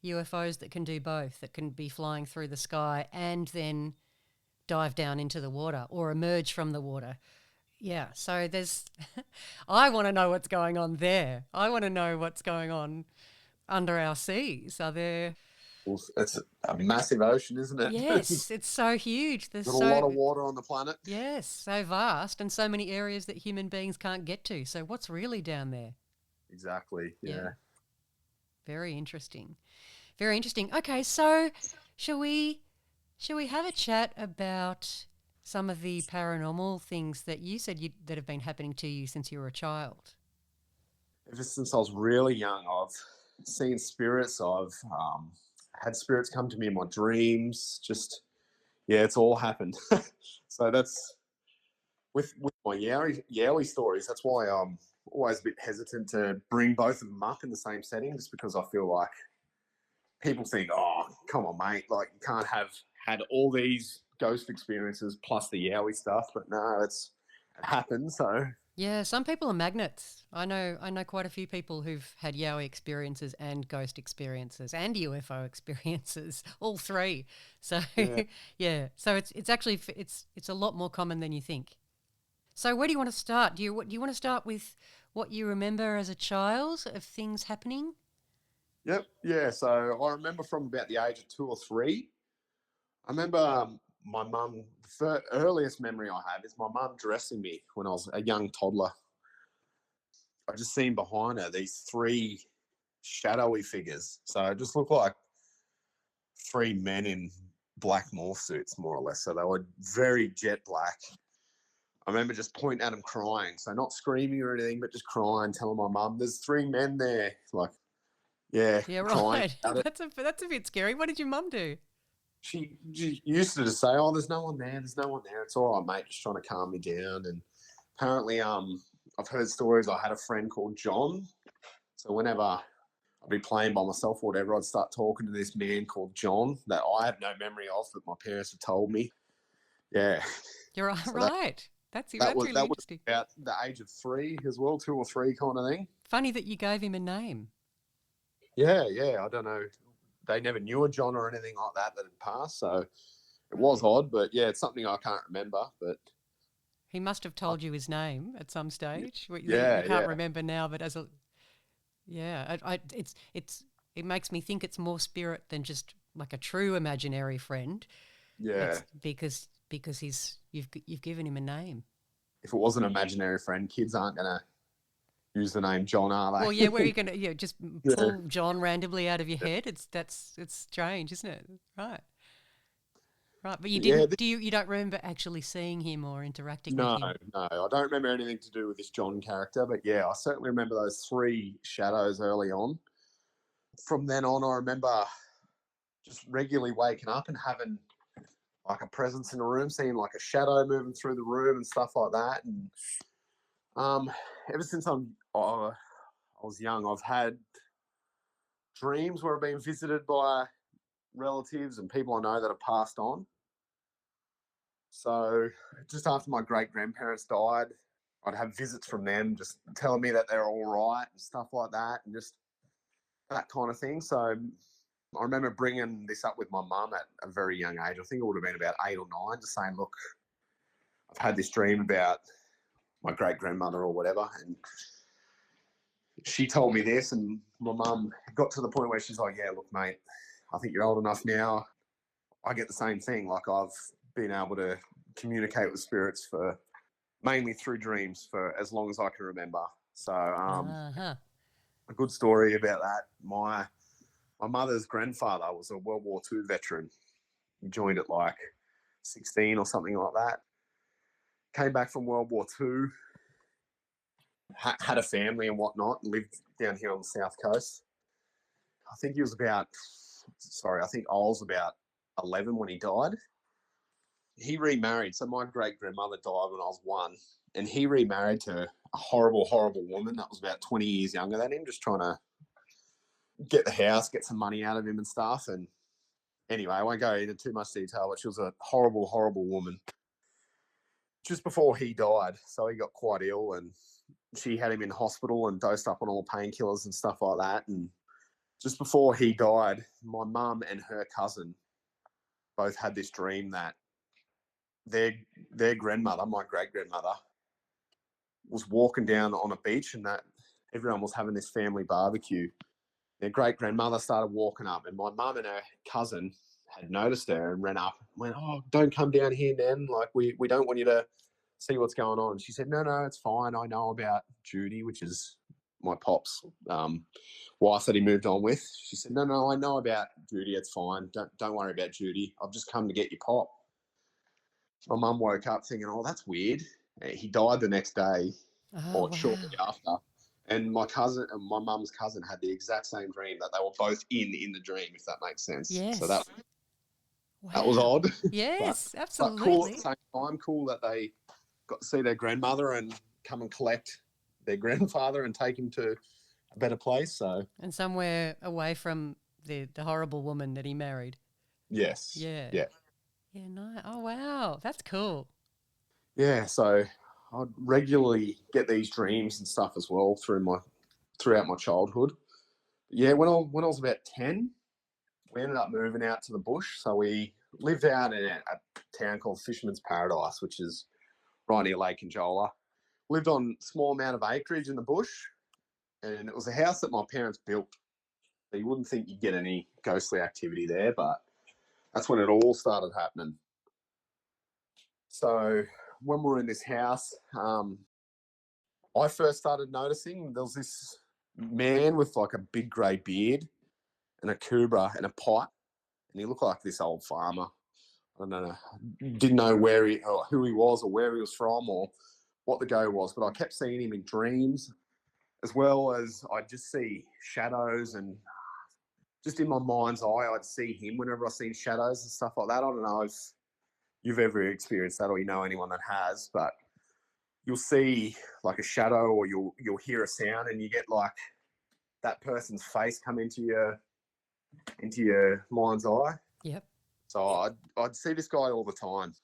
UFOs that can do both, that can be flying through the sky and then dive down into the water or emerge from the water. Yeah, so there's I want to know what's going on there. I want to know what's going on under our seas. Are there it's a massive ocean, isn't it? Yes, it's so huge. There's Got a lot so of water on the planet. yes, so vast and so many areas that human beings can't get to. So what's really down there? Exactly. Yeah, Yeah. very interesting. Very interesting. Okay, so shall we shall we have a chat about some of the paranormal things that you said that have been happening to you since you were a child? Ever since I was really young, I've seen spirits. I've had spirits come to me in my dreams. Just yeah, it's all happened. So that's with my Yowie stories. That's why I'm always a bit hesitant to bring both of them up in the same setting, just because I feel like people think, oh, come on, mate, like you can't have had all these ghost experiences plus the Yowie stuff. But no, it happens. So Yeah, some people are magnets. I know quite a few people who've had Yowie experiences and ghost experiences and UFO experiences, all three. So yeah, yeah, so it's actually it's a lot more common than you think. So where do you want to start? Do you want to start with what you remember as a child of things happening? yep, yeah. So I remember from about the age of 2 or 3. I remember my mum. The earliest memory I have is my mum dressing me when I was a young toddler. I just seen behind her these 3 shadowy figures. So it just looked like 3 men in black morph suits, more or less. So they were very jet black. I remember just pointing at him crying. So not screaming or anything, but just crying, telling my mum, there's 3 men there. Like, yeah, Yeah, crying right. about it. That's a bit scary. What did your mum do? She used to just say, oh, there's no one there. There's no one there. It's all right, mate. Just trying to calm me down. And apparently, I've heard stories. I had a friend called John. So whenever I'd be playing by myself or whatever, I'd start talking to this man called John that I have no memory of, but my parents have told me. Yeah. You're right. So Right. That's really that was interesting. about the age of 3 as well, 2 or 3 kind of thing. Funny that you gave him a name. Yeah. I don't know. They never knew a John or anything like that had passed. So it was odd, but yeah, it's something I can't remember. But He must have told you his name at some stage. You yeah, can't remember now, but it makes me think it's more spirit than just like a true imaginary friend. yeah. It's because you've given him a name. If it was an imaginary friend, kids aren't gonna use the name John, are they? Well, yeah, where are you going to just Yeah. pull John randomly out of your head? It's strange, isn't it? Right. Right, but you Yeah, didn't. You don't remember actually seeing him or interacting with no, him? no, I don't remember anything to do with this John character, but yeah, I certainly remember those 3 shadows early on. From then on, I remember just regularly waking up and having like a presence in the room, seeing like a shadow moving through the room and stuff like that. And ever since I was young, I've had dreams where I've been visited by relatives and people I know that have passed on. So just after my great grandparents died, I'd have visits from them just telling me that they're all right and stuff like that, and just that kind of thing. So I remember bringing this up with my mum at a very young age. I think it would have been about 8 or 9, just saying, look, I've had this dream about my great grandmother or whatever. And she told me this, and my mum got to the point where she's like, yeah, look, mate, I think you're old enough now. I get the same thing. Like, I've been able to communicate with spirits for mainly through dreams for as long as I can remember. So Uh-huh. a good story about that. My mother's grandfather was a World War II veteran. He joined at like 16 or something like that. Came back from World War II, had a family and whatnot, and lived down here on the south coast. I think I was about 11 when he died. He remarried. So my great grandmother died when I was 1, and he remarried to a horrible, horrible woman that was about 20 years younger than him, just trying to get the house, get some money out of him and stuff. And anyway, I won't go into too much detail, but she was a horrible, horrible woman. Just before he died, so he got quite ill, and she had him in hospital and dosed up on all painkillers and stuff like that. And just before he died, my mum and her cousin both had this dream that their grandmother, my great grandmother, was walking down on a beach, and that everyone was having this family barbecue. Their great grandmother started walking up, and my mum and her cousin had noticed her and ran up and went, oh, don't come down here, Nan. Like, we don't want you to see what's going on. And she said, no, it's fine. I know about Judy, which is my pop's wife that he moved on with. She said, no, I know about Judy. It's fine. Don't worry about Judy. I've just come to get your pop. My mum woke up thinking, oh, that's weird. He died the next day Oh, or wow. shortly after. And my mum's cousin had the exact same dream, that they were both in the dream, if that makes sense. Yes. So that was Wow. odd. Yes, but absolutely. cool at the same time. Cool that they got to see their grandmother and come and collect their grandfather and take him to a better place. So And somewhere away from the horrible woman that he married. yes. Yeah. Yeah. Yeah, no. Oh, wow. That's cool. Yeah. So I'd regularly get these dreams and stuff as well throughout my childhood. Yeah, when I was about 10, we ended up moving out to the bush. So we lived out in a town called Fisherman's Paradise, which is right near Lake Conjola. Lived on a small amount of acreage in the bush, and it was a house that my parents built. So you wouldn't think you'd get any ghostly activity there, but that's when it all started happening. So when we were in this house, I first started noticing there was this man with like a big grey beard and a kubra and a pipe, and he looked like this old farmer. I don't know, didn't know where he or who he was or where he was from or what the go was, but I kept seeing him in dreams, as well as I'd just see shadows, and just in my mind's eye, I'd see him whenever I see shadows and stuff like that. I don't know if you've ever experienced that or you know anyone that has, but you'll see like a shadow or you'll hear a sound and you get like that person's face come into your mind's eye. Yep. So I'd see this guy all the time.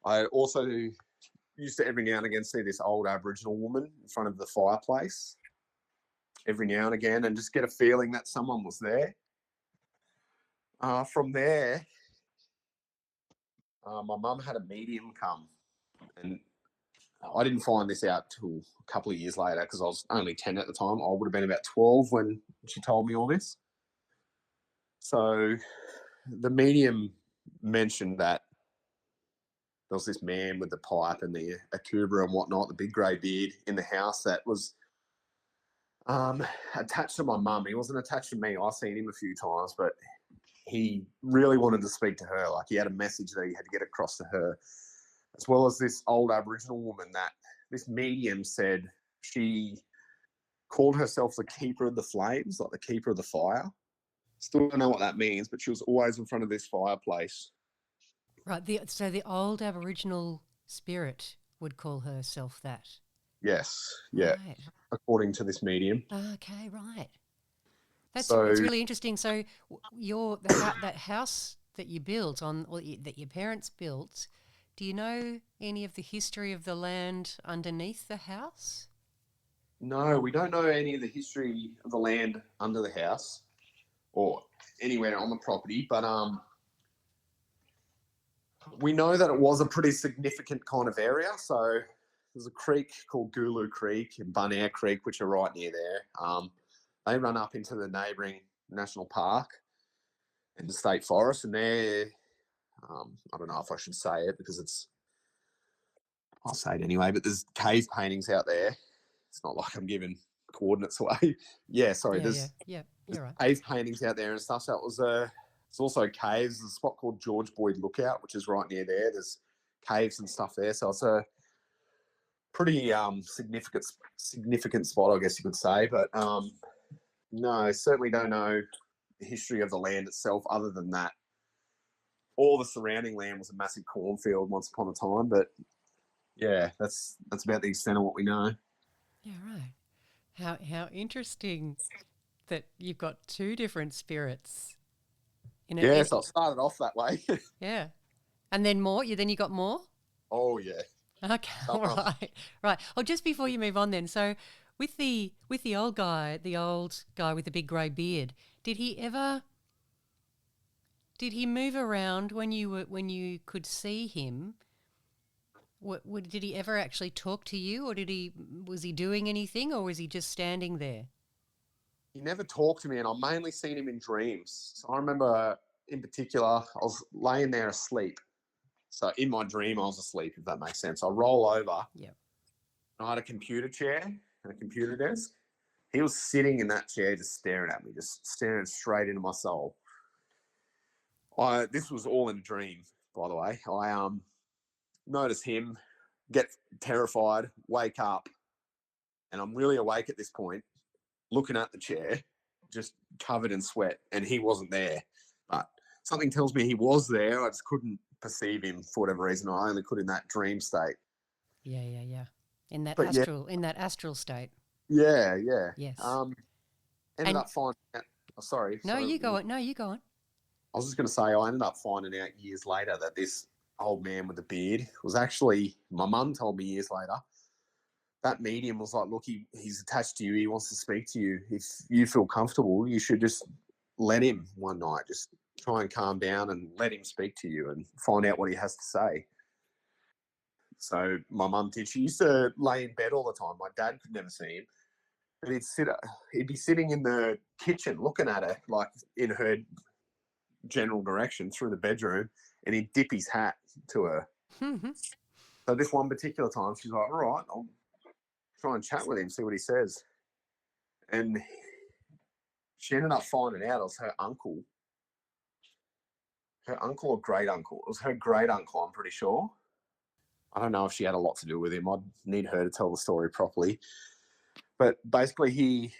I also used to every now and again see this old Aboriginal woman in front of the fireplace every now and again, and just get a feeling that someone was there. From there, my mum had a medium come, and I didn't find this out till a couple of years later because I was only 10 at the time. I would have been about 12 when she told me all this. So the medium mentioned that there was this man with the pipe and the akubra and whatnot, the big grey beard in the house that was attached to my mum. He wasn't attached to me. I've seen him a few times, but he really wanted to speak to her. Like he had a message that he had to get across to her, as well as this old Aboriginal woman that this medium said she called herself the keeper of the flames, like the keeper of the fire. Still don't know what that means, but she was always in front of this fireplace. Right. So the old Aboriginal spirit would call herself that. Yes, yeah, Right. according to this medium. Okay. Right. It's So really interesting. So that house that you built that your parents built, do you know any of the history of the land underneath the house? no, we don't know any of the history of the land under the house or anywhere on the property, but we know that it was a pretty significant kind of area. So there's a creek called Gulu Creek and Bunair Creek, which are right near there. They run up into the neighbouring national park and the state forest, and they're I don't know if I should say it because I'll say it anyway, but there's cave paintings out there. It's not like I'm giving coordinates away. Yeah, sorry. Yeah. You're right. Cave paintings out there and stuff. So it's also caves. There's a spot called George Boyd Lookout, which is right near there. There's caves and stuff there. So it's a pretty significant spot, I guess you could say. But no, certainly don't know the history of the land itself other than that. All the surrounding land was a massive cornfield once upon a time, but yeah, that's about the extent of what we know. Yeah, right. How interesting that you've got two different spirits in it. Yeah, so it started off that way. Yeah. And then more? Then you got more? Oh yeah. Okay, all right. Right. Oh, just before you move on then, so with the old guy with the big grey beard, did he move around when you could see him? Did he ever actually talk to you, or was he doing anything, or was he just standing there? He never talked to me, and I've mainly seen him in dreams. So I remember, in particular, I was laying there asleep. So in my dream, I was asleep, if that makes sense. I roll over. Yeah. I had a computer chair and a computer desk. He was sitting in that chair just staring at me, just staring straight into my soul. This was all in a dream, by the way. I notice him, get terrified, wake up, and I'm really awake at this point, looking at the chair, just covered in sweat, and he wasn't there. But something tells me he was there. I just couldn't perceive him for whatever reason. I only could in that dream state. Yeah. In that But astral state. Yeah. Yes. Ended up finding out. Oh, sorry. No, you go on. No, you go on. I was just going to say, I ended up finding out years later that this old man with the beard was actually, my mum told me years later, that medium was like, look, he's attached to you. He wants to speak to you. If you feel comfortable, you should just let him one night. Just try and calm down and let him speak to you and find out what he has to say. So my mum did. She used to lay in bed all the time. My dad could never see him. But he'd be sitting in the kitchen looking at her, like in her general direction through the bedroom, and he'd dip his hat to her. So this one particular time, she's like, all right, I'll try and chat with him, see what he says. And she ended up finding out it was her uncle her uncle or great uncle. It was her great uncle, I'm pretty sure. I don't know if she had a lot to do with him. I'd need her to tell the story properly. But basically, he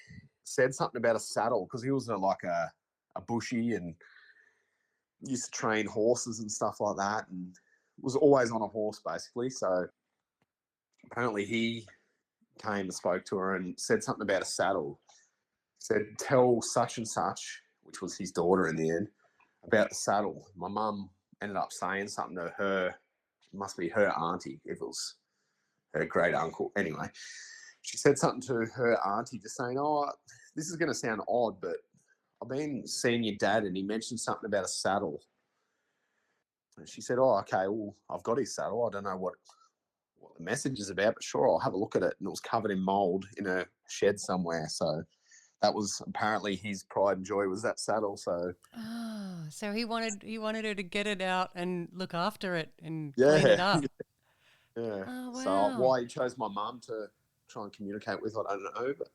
said something about a saddle because he was a bushy and used to train horses and stuff like that, and was always on a horse basically. So apparently, he came and spoke to her and said something about a saddle. Said, "Tell such and such," which was his daughter in the end, about the saddle. My mum ended up saying something to her. It must be her auntie if it was her great uncle. Anyway, she said something to her auntie just saying, "Oh, this is going to sound odd, but I've been seeing your dad and he mentioned something about a saddle." And she said, "Oh, okay, well, I've got his saddle. I don't know what the message is about, but sure, I'll have a look at it." And it was covered in mold in a shed somewhere. So that was apparently his pride and joy, was that saddle. So so he wanted her to get it out and look after it and clean it yeah, up. yeah. Oh, wow. So why he chose my mum to try and communicate with, I don't know. But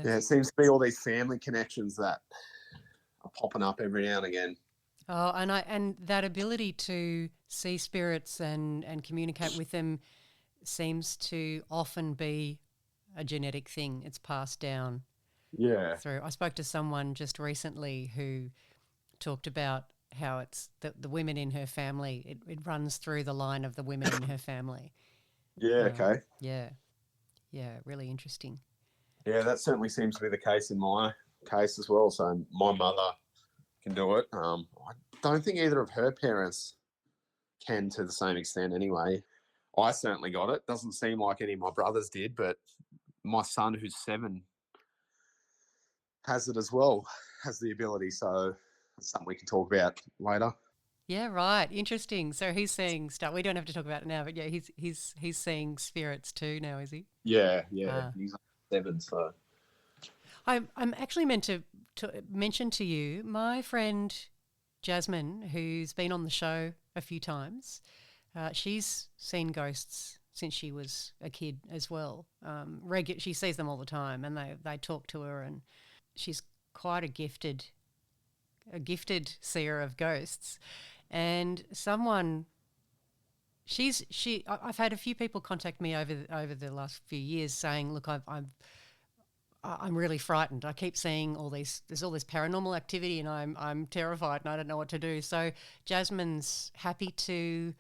yeah, it seems to be all these family connections that are popping up every now and again. Oh, and that ability to see spirits and communicate with them seems to often be a genetic thing. It's passed down Yeah. through. I spoke to someone just recently who talked about how it's the women in her family, it runs through the line of the women in her family. Yeah, okay. Yeah, really interesting. Yeah, that certainly seems to be the case in my case as well. So my mother can do it. I don't think either of her parents can to the same extent anyway. I certainly got it. Doesn't seem like any of my brothers did, but my son, who's 7, has it as well, has the ability. So that's something we can talk about later. Yeah, right. Interesting. So he's seeing stuff. We don't have to talk about it now, but yeah, he's seeing spirits too now, is he? Yeah. He's 7, so. I'm actually meant to mention to you my friend Jasmine, who's been on the show a few times. She's seen ghosts since she was a kid as well. She sees them all the time, and they talk to her, and she's quite a gifted seer of ghosts. And I've had a few people contact me over the last few years saying, "Look, I'm really frightened. I keep seeing there's all this paranormal activity, and I'm terrified, and I don't know what to do." So Jasmine's happy to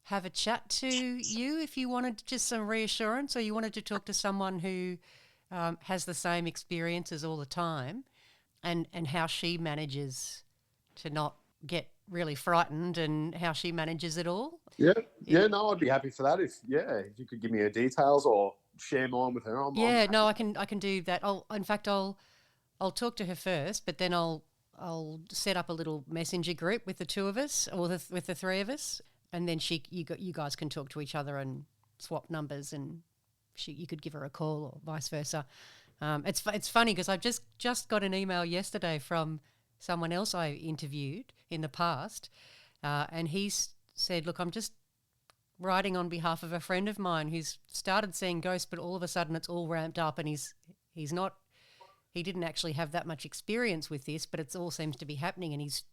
have a chat to you if you wanted just some reassurance, or you wanted to talk to someone who has the same experiences all the time, and how she manages to not get really frightened, and how she manages it all. No, I'd be happy for that. If you could give me her details or share mine with her. I can do that. I'll talk to her first, but then I'll set up a little messenger group with the two of us, or with the three of us, and then you guys can talk to each other and swap numbers, and you could give her a call or vice versa. It's funny because I just got an email yesterday from someone else I interviewed in the past, and he said, "Look, I'm just writing on behalf of a friend of mine who's started seeing ghosts, but all of a sudden it's all ramped up, and he didn't actually have that much experience with this, but it all seems to be happening, and he's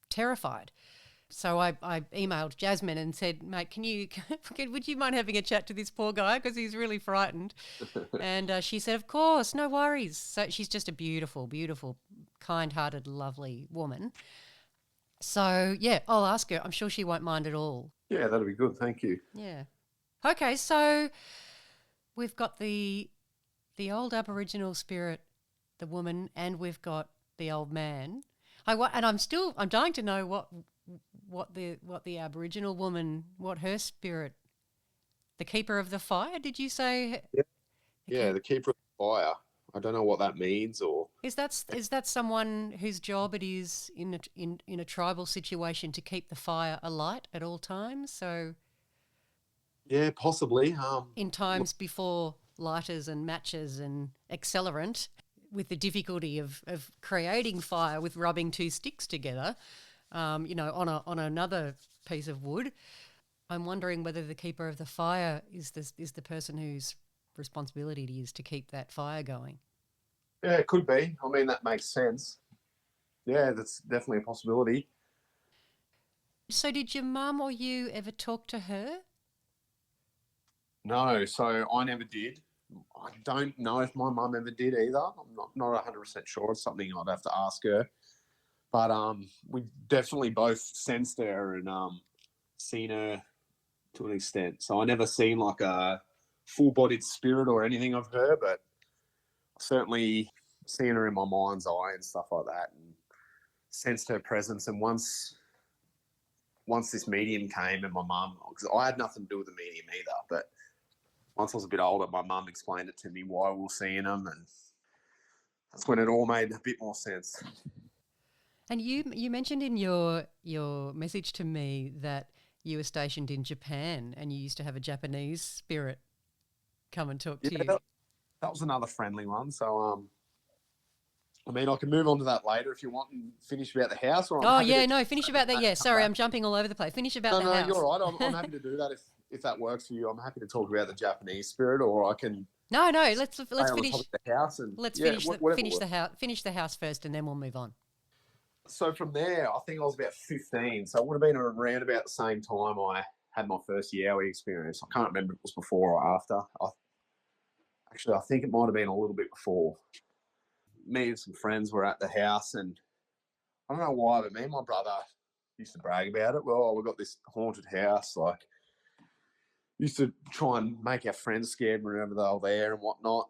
terrified." So I emailed Jasmine and said, "Mate, would you mind having a chat to this poor guy because he's really frightened?" And she said, "Of course, no worries." So she's just a beautiful, beautiful, kind-hearted, lovely woman. So yeah, I'll ask her. I'm sure she won't mind at all. Yeah, that'd be good. Thank you. Yeah. Okay, so we've got the old Aboriginal spirit, the woman, and we've got the old man. I'm dying to know what the Aboriginal woman, what her spirit, the keeper of the fire. Did you say? Yeah, the keeper of the fire. I don't know what that means, or is that someone whose job it is in a tribal situation to keep the fire alight at all times? So yeah, possibly. In times before lighters and matches and accelerant, with the difficulty of creating fire with rubbing two sticks together, on another piece of wood, I'm wondering whether the keeper of the fire is the person whose responsibility it is to keep that fire going. Yeah, it could be. I mean, that makes sense. yeah, that's definitely a possibility. So did your mum or you ever talk to her? No, so I never did. I don't know if my mum ever did either. I'm not 100% sure. It's something I'd have to ask her. But we definitely both sensed her and seen her to an extent. So I never seen like a full-bodied spirit or anything of her, but certainly seen her in my mind's eye and stuff like that, and sensed her presence. And once this medium came, and my mum, because I had nothing to do with the medium either, but once I was a bit older, my mum explained it to me why we were seeing them, and that's when it all made a bit more sense. And you mentioned in your message to me that you were stationed in Japan and you used to have a Japanese spirit come and talk to Yeah, you. that was another friendly one. So I mean, I can move on to that later if you want and finish about the house, or I'm Oh happy yeah, to. no, finish about that. Yeah, sorry, I'm jumping all over the place. Finish about No, the no, house. you're right. I'm happy to do that if that works for you. I'm happy to talk about the Japanese spirit, or I can No, let's stay on the finish. topic of the house and Let's yeah, whatever finish the works. house. Finish the house first, and then we'll move on. So from there, I think I was about 15. So it would have been around about the same time I had my first Yowie experience. I can't remember if it was before or after. Actually, I think it might have been a little bit before. Me and some friends were at the house, and I don't know why, but me and my brother used to brag about it. Well, we got this haunted house. Like, used to try and make our friends scared whenever they were there and whatnot.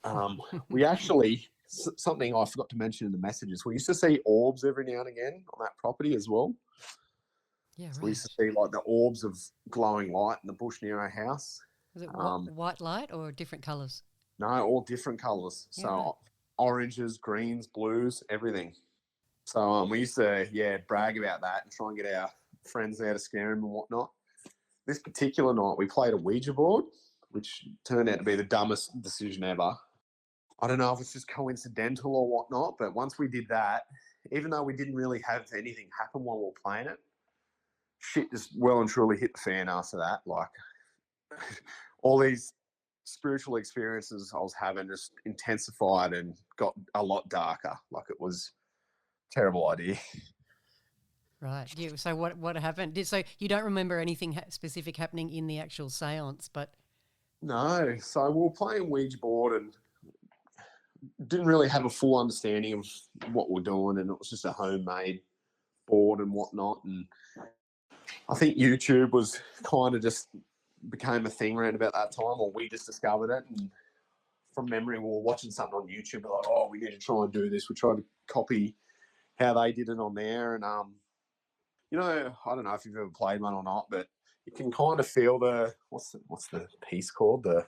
And we actually, something I forgot to mention in the messages, we used to see orbs every now and again on that property as well. Yeah, So we right. used to see like the orbs of glowing light in the bush near our house. Was it Um, white light or different colours? no, all different colours. Yeah, right. So oranges, greens, blues, everything. So we used to, yeah, brag about that and try and get our friends there to scare them and whatnot. This particular night, we played a Ouija board, which turned out to be the dumbest decision ever. I don't know if it's just coincidental or whatnot, but once we did that, even though we didn't really have anything happen while we were playing it, shit just well and truly hit the fan after that. Like, all these spiritual experiences I was having just intensified and got a lot darker. Like, it was a terrible idea. Right. Yeah. So what happened? So you don't remember anything specific happening in the actual séance, but No, so we were playing Ouija board and didn't really have a full understanding of what we're doing, and it was just a homemade board and whatnot. And I think YouTube was kind of just became a thing around about that time, or we just discovered it. And from memory, we were watching something on YouTube, like, oh, we need to try and do this. We tried to copy how they did it on there, and you know, I don't know if you've ever played one or not, but you can kind of feel the what's the piece called? I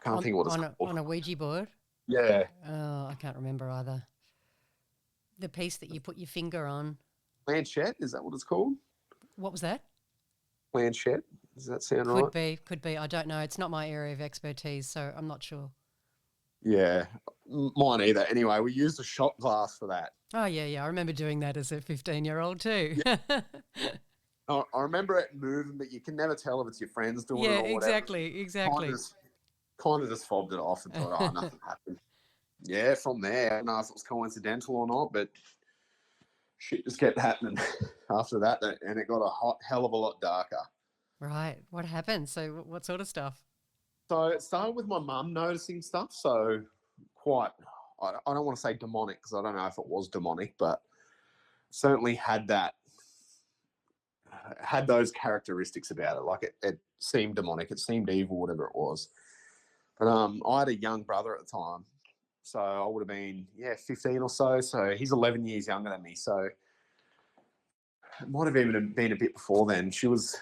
can't think of what it's called. on a Ouija board. Yeah, Oh, I can't remember either. The piece that you put your finger on. planchette, is that what it's called? What was that? Planchette, does that sound Could right? be, could be. I don't know. It's not my area of expertise, so I'm not sure. Yeah, mine either. Anyway, we used a shot glass for that. Oh yeah. I remember doing that as a 15-year-old too. Yeah, I remember it moving, but you can never tell if it's your friends doing it Yeah, or whatever. exactly. Kind of just fobbed it off and thought, oh, nothing happened. Yeah, from there, I don't know if it was coincidental or not, but shit just kept happening after that, and it got a hell of a lot darker. Right. What happened? So what sort of stuff? So it started with my mum noticing stuff. So quite, I don't want to say demonic because I don't know if it was demonic, but certainly had those characteristics about it. Like, it seemed demonic, it seemed evil, whatever it was. But I had a young brother at the time, so I would have been 15 or so. So he's 11 years younger than me. So it might have even been a bit before then. She was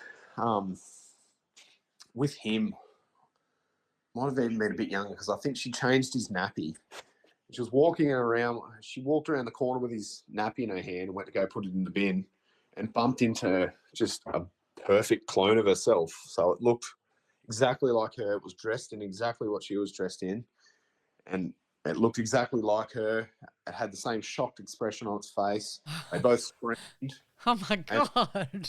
with him. Might have even been a bit younger because I think she changed his nappy. She was walking around. She walked around the corner with his nappy in her hand and went to go put it in the bin, and bumped into just a perfect clone of herself. So it looked exactly like her. It was dressed in exactly what she was dressed in, and it looked exactly like her. It had the same shocked expression on its face. They both screamed Oh my and God.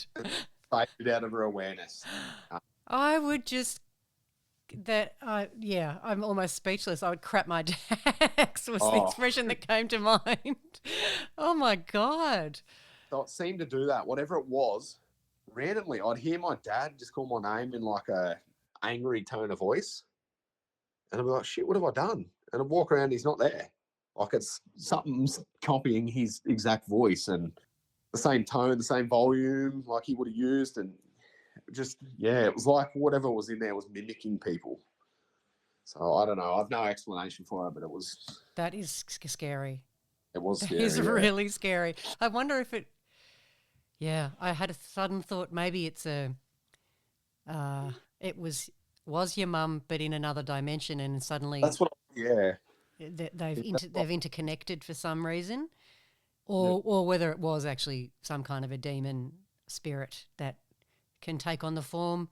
faded out of her awareness. I would just I'm almost speechless. I would crap my jacks was the Oh, expression that came to mind. Oh my God. so it seemed to do that. Whatever it was, randomly, I'd hear my dad just call my name in like a angry tone of voice, and I'd be like, "Shit, what have I done?" And I'd walk around, he's not there. Like it's something's copying his exact voice and the same tone, the same volume, like he would have used, and just yeah, it was like whatever was in there was mimicking people. So I don't know. I've no explanation for it, but That is scary. it was That is scary. Yeah. really scary. I wonder if it. Yeah, I had a sudden thought. Maybe it's a. It was your mum, but in another dimension, and suddenly That's what. Yeah. they've interconnected for some reason, Yeah. or whether it was actually some kind of a demon spirit that can take on the form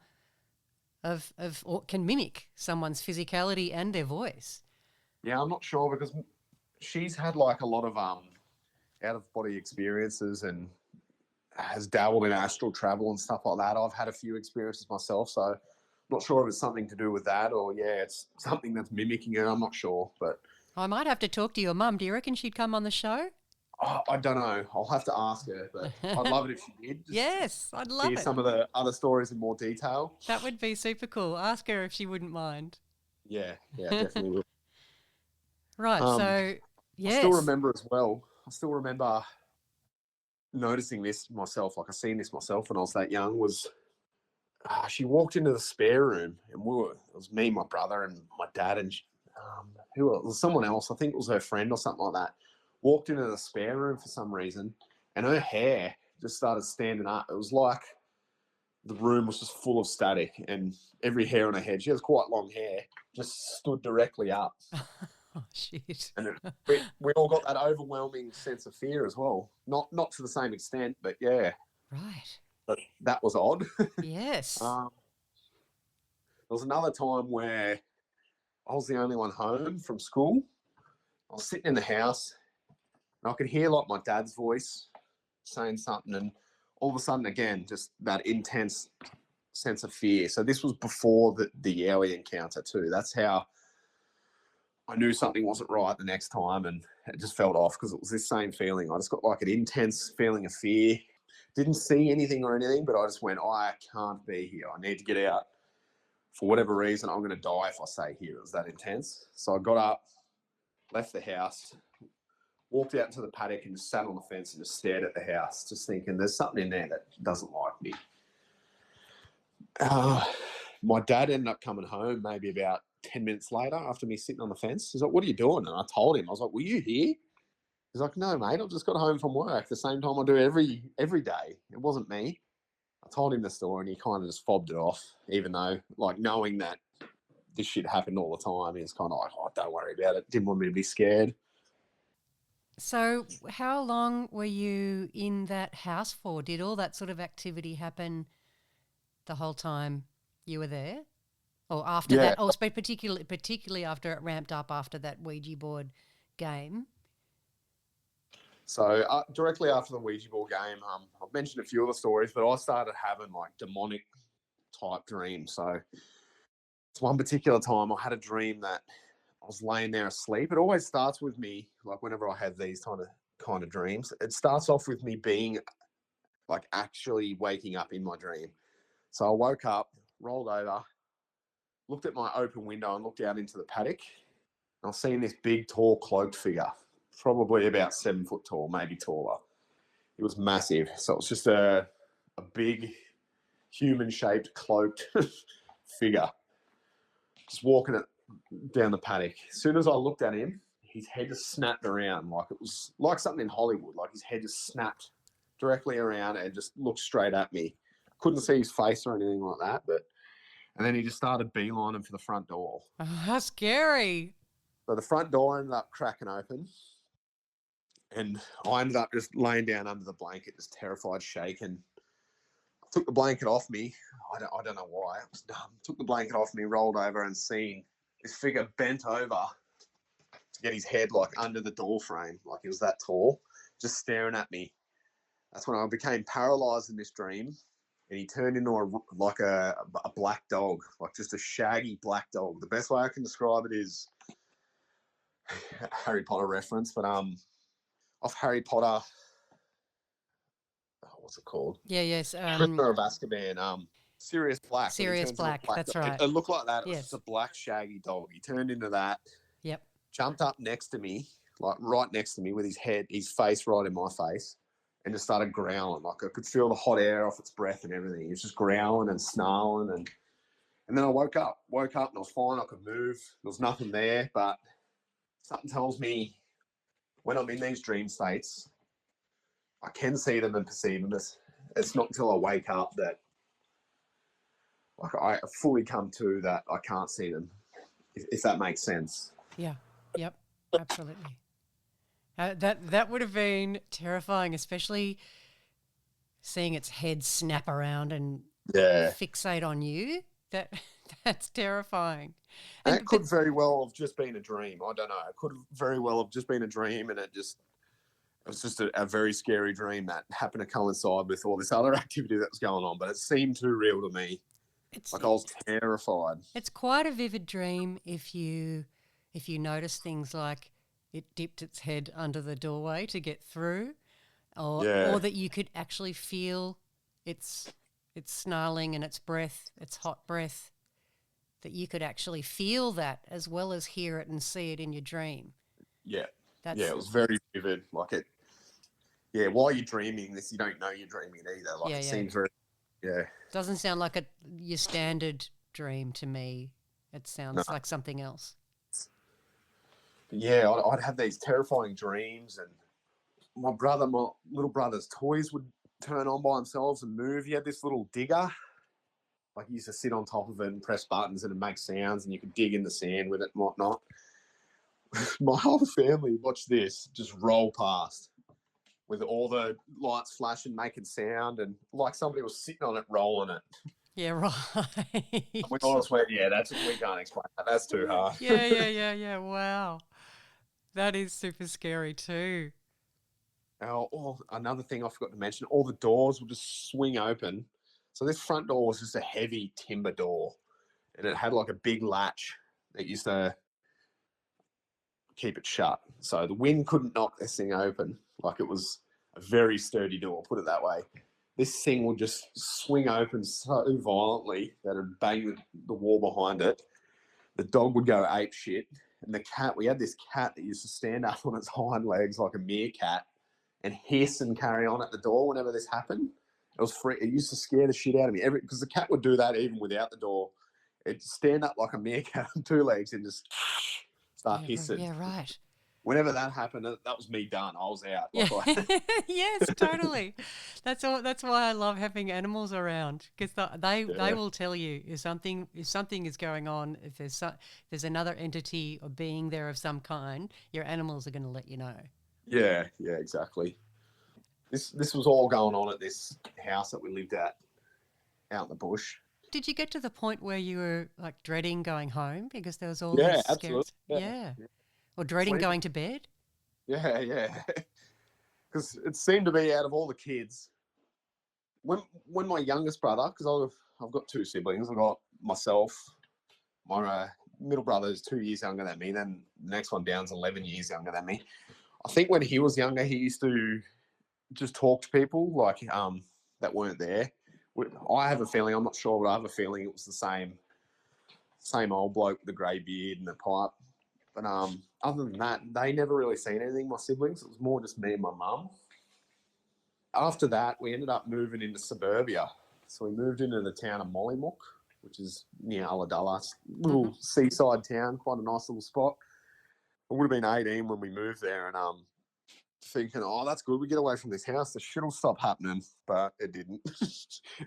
of or can mimic someone's physicality and their voice. Yeah, I'm not sure because she's had like a lot of out of body experiences and has dabbled in astral travel and stuff like that. I've had a few experiences myself, so I'm not sure if it's something to do with that or yeah, it's something that's mimicking her. I'm not sure, but I might have to talk to your mum. Do you reckon she'd come on the show? I don't know. I'll have to ask her, but I'd love it if she did. Just Yes, I'd love hear it. some of the other stories in more detail. That would be super cool. Ask her if she wouldn't mind. Yeah, definitely will. Right, Um, so I still yes. remember as well. I still remember noticing this myself. Like I seen this myself when I was that young. Was she walked into the spare room and it was me, my brother, and my dad, and who else? It was someone else. I think it was her friend or something like that. Walked into the spare room for some reason, and her hair just started standing up. It was like the room was just full of static, and every hair on her head, she has quite long hair, just stood directly up. Oh shit. And we all got that overwhelming sense of fear as well. Not to the same extent, but yeah, Right. but that was odd. Yes. There was another time where I was the only one home from school. I was sitting in the house and I could hear like my dad's voice saying something, and all of a sudden, again, just that intense sense of fear. So this was before the Yowie encounter too. That's how I knew something wasn't right the next time, and it just felt off because it was this same feeling. I just got like an intense feeling of fear. Didn't see anything or anything, but I just went, I can't be here. I need to get out. For whatever reason, I'm going to die if I stay here. It was that intense. So I got up, left the house, walked out into the paddock and just sat on the fence and just stared at the house, just thinking there's something in there that doesn't like me. My dad ended up coming home maybe about 10 minutes later after me sitting on the fence. He's like, what are you doing? And I told him, I was like, were you here? He's like, no, mate, I've just got home from work the same time I do every day. It wasn't me. I told him the story and he kind of just fobbed it off, even though, like, knowing that this shit happened all the time, he's kind of like, oh, don't worry about it. Didn't want me to be scared. So how long were you in that house for? Did all that sort of activity happen the whole time you were there? Or after Yeah. that? Oh, particularly after it ramped up after that Ouija board game? So directly after the Ouija board game, I've mentioned a few of the stories, but I started having like demonic type dreams. So it's one particular time I had a dream that I was laying there asleep. It always starts with me, like whenever I have these kind of dreams, it starts off with me being like actually waking up in my dream. So I woke up, rolled over, looked at my open window and looked out into the paddock. And I was seeing this big, tall, cloaked figure, probably about 7 foot tall, maybe taller. It was massive. So it was just a big, human-shaped, cloaked figure, just walking it down the paddock. As soon as I looked at him, his head just snapped around like it was like something in Hollywood. Like his head just snapped directly around and just looked straight at me. Couldn't see his face or anything like that, and then he just started beelining for the front door. Oh, how scary. So the front door ended up cracking open, and I ended up just laying down under the blanket, just terrified, shaking. I took the blanket off me. I don't know why. It was dumb. Took the blanket off me, rolled over, and seen this figure bent over to get his head like under the door frame, like he was that tall, just staring at me. That's when I became paralyzed in this dream. and he turned into a black dog, like just a shaggy black dog. The best way I can describe it is Harry Potter reference, but off Harry Potter, what's it called? Yeah, yes. Prisoner of Azkaban. Sirius Black. Sirius Black. That's dog. right. It looked like that. It was Yes. just a black shaggy dog. He turned into that. Yep. Jumped up next to me, like right next to me, with his face right in my face, and just started growling. Like I could feel the hot air off its breath and everything. He was just growling and snarling, and then I woke up and I was fine. I could move. There was nothing there, but something tells me when I'm in these dream states, I can see them and perceive them. It's not until I wake up that like I fully come to that I can't see them, if that makes sense. Yeah. Yep. Absolutely. That would have been terrifying, especially seeing its head snap around and fixate on you. That's terrifying. And it could very well have just been a dream. I don't know. It could very well have just been a dream, and it was just a very scary dream that happened to coincide with all this other activity that was going on. But it seemed too real to me. I was terrified. It's quite a vivid dream if you notice things like it dipped its head under the doorway to get through, or that you could actually feel its snarling and its breath, its hot breath, that you could actually feel that as well as hear it and see it in your dream. Yeah. It was very vivid. Like it. Yeah, while you're dreaming this, you don't know you're dreaming it either. Like it seems very. Yeah. Doesn't sound like your standard dream to me. It sounds like something else. Yeah, I'd have these terrifying dreams, and my little brother's toys would turn on by themselves and move. He had this little digger. Like he used to sit on top of it and press buttons and it makes sounds, and you could dig in the sand with it and whatnot. My whole family watched this just roll past with all the lights flashing, making sound, and like somebody was sitting on it, rolling it. Yeah, right. We all just went, we can't explain that. That's too hard. Yeah. Wow. That is super scary too. Another thing I forgot to mention, all the doors would just swing open. So this front door was just a heavy timber door, and it had like a big latch that used to keep it shut. So the wind couldn't knock this thing open. Like it was a very sturdy door, put it that way. This thing would just swing open so violently that it would bang the wall behind it. The dog would go ape shit. And the cat, we had this cat that used to stand up on its hind legs like a meerkat and hiss and carry on at the door whenever this happened. It was free. It used to scare the shit out of me. Because the cat would do that even without the door. It'd stand up like a meerkat on two legs and just start hissing. Yeah, right. Whenever that happened, that was me done. I was out. Yes, totally. That's why I love having animals around, because they will tell you if something is going on. If there's another entity or being there of some kind, your animals are going to let you know. Yeah, exactly. This was all going on at this house that we lived at out in the bush. Did you get to the point where you were like dreading going home because there was all these absolutely. Yeah. Or dreading going to bed? Yeah. Because it seemed to be out of all the kids, when my youngest brother, because I've got two siblings, I've got myself, my middle brother is 2 years younger than me, then the next one down's 11 years younger than me. I think when he was younger, he used to just talk to people like that weren't there. I have a feeling, I'm not sure, but I have a feeling it was the same old bloke with the grey beard and the pipe. But other than that, they never really seen anything, my siblings. It was more just me and my mum. After that, we ended up moving into suburbia. So we moved into the town of Mollymook, which is near Ulladulla, little seaside town, quite a nice little spot. I would have been 18 when we moved there, and thinking, that's good, we get away from this house, the shit will stop happening. But it didn't.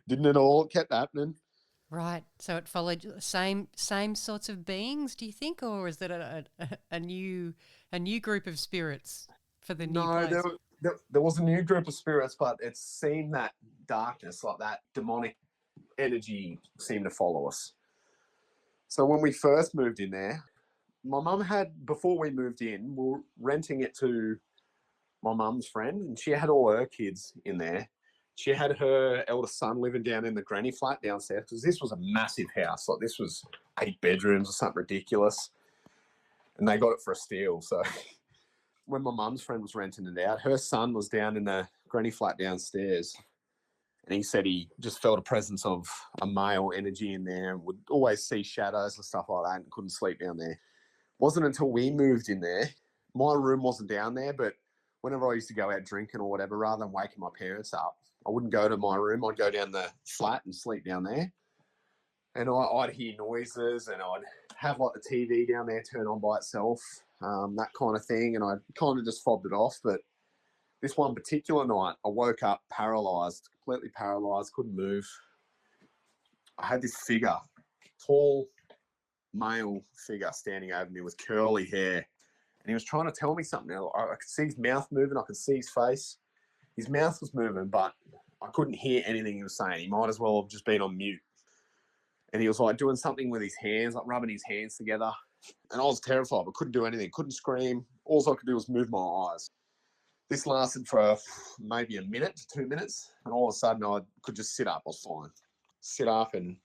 Didn't at all. It kept happening. Right. So it followed same sorts of beings, do you think, or is that a new group of spirits for the new place? No, there was a new group of spirits, but it seemed that darkness, like that demonic energy, seemed to follow us. So when we first moved in there, my mum had, before we moved in, we were renting it to my mum's friend, and she had all her kids in there. she had her eldest son living down in the granny flat downstairs, because this was a massive house. Like, this was 8 bedrooms or something ridiculous. And they got it for a steal. So when my mum's friend was renting it out, her son was down in the granny flat downstairs. And he said he just felt a presence of a male energy in there and would always see shadows and stuff like that and couldn't sleep down there. It wasn't until we moved in there, my room wasn't down there, but whenever I used to go out drinking or whatever, rather than waking my parents up, I wouldn't go to my room. I'd go down the flat and sleep down there. And I'd hear noises, and I'd have like the TV down there turn on by itself, that kind of thing. And I kind of just fobbed it off. But this one particular night, I woke up paralysed, completely paralysed, couldn't move. I had this figure, tall male figure standing over me with curly hair. And he was trying to tell me something. I could see his mouth moving. I could see his face. His mouth was moving, but I couldn't hear anything he was saying. He might as well have just been on mute. And he was like doing something with his hands, like rubbing his hands together. And I was terrified, but couldn't do anything. Couldn't scream. All I could do was move my eyes. This lasted for maybe a minute to 2 minutes. And all of a sudden I could just sit up. I was fine. Sit up and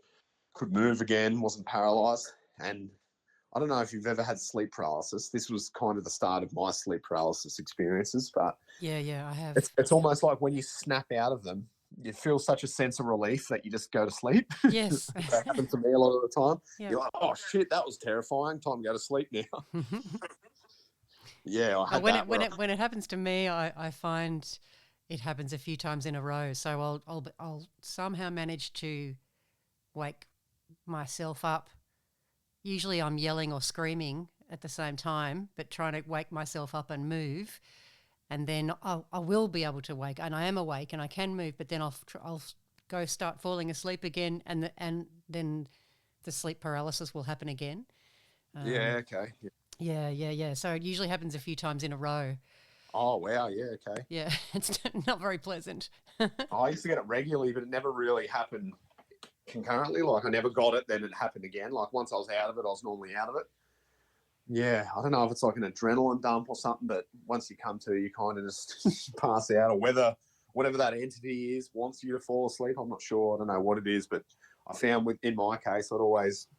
could move again, wasn't paralysed. And I don't know if you've ever had sleep paralysis. This was kind of the start of my sleep paralysis experiences. But Yeah, I have. it's almost like when you snap out of them, you feel such a sense of relief that you just go to sleep. Yes. That happens to me a lot of the time. Yeah. You're like, oh shit, that was terrifying. Time to go to sleep now. Yeah, I had when it happens to me, I find it happens a few times in a row. So I'll somehow manage to wake myself up. Usually I'm yelling or screaming at the same time, but trying to wake myself up and move. And then I will be able to wake, and I am awake and I can move, but then I'll go start falling asleep again, and then the sleep paralysis will happen again. Yeah, okay. Yeah. So it usually happens a few times in a row. Oh, wow, yeah, okay. Yeah, it's not very pleasant. I used to get it regularly, but it never really happened concurrently. Like, I never got it, then it happened again. Like, once I was out of it, I was normally out of it. Yeah, I don't know if it's like an adrenaline dump or something, but once you come to, you kind of just pass out, or whatever that entity is wants you to fall asleep. I'm not sure. I don't know what it is, but I found in my case, I'd always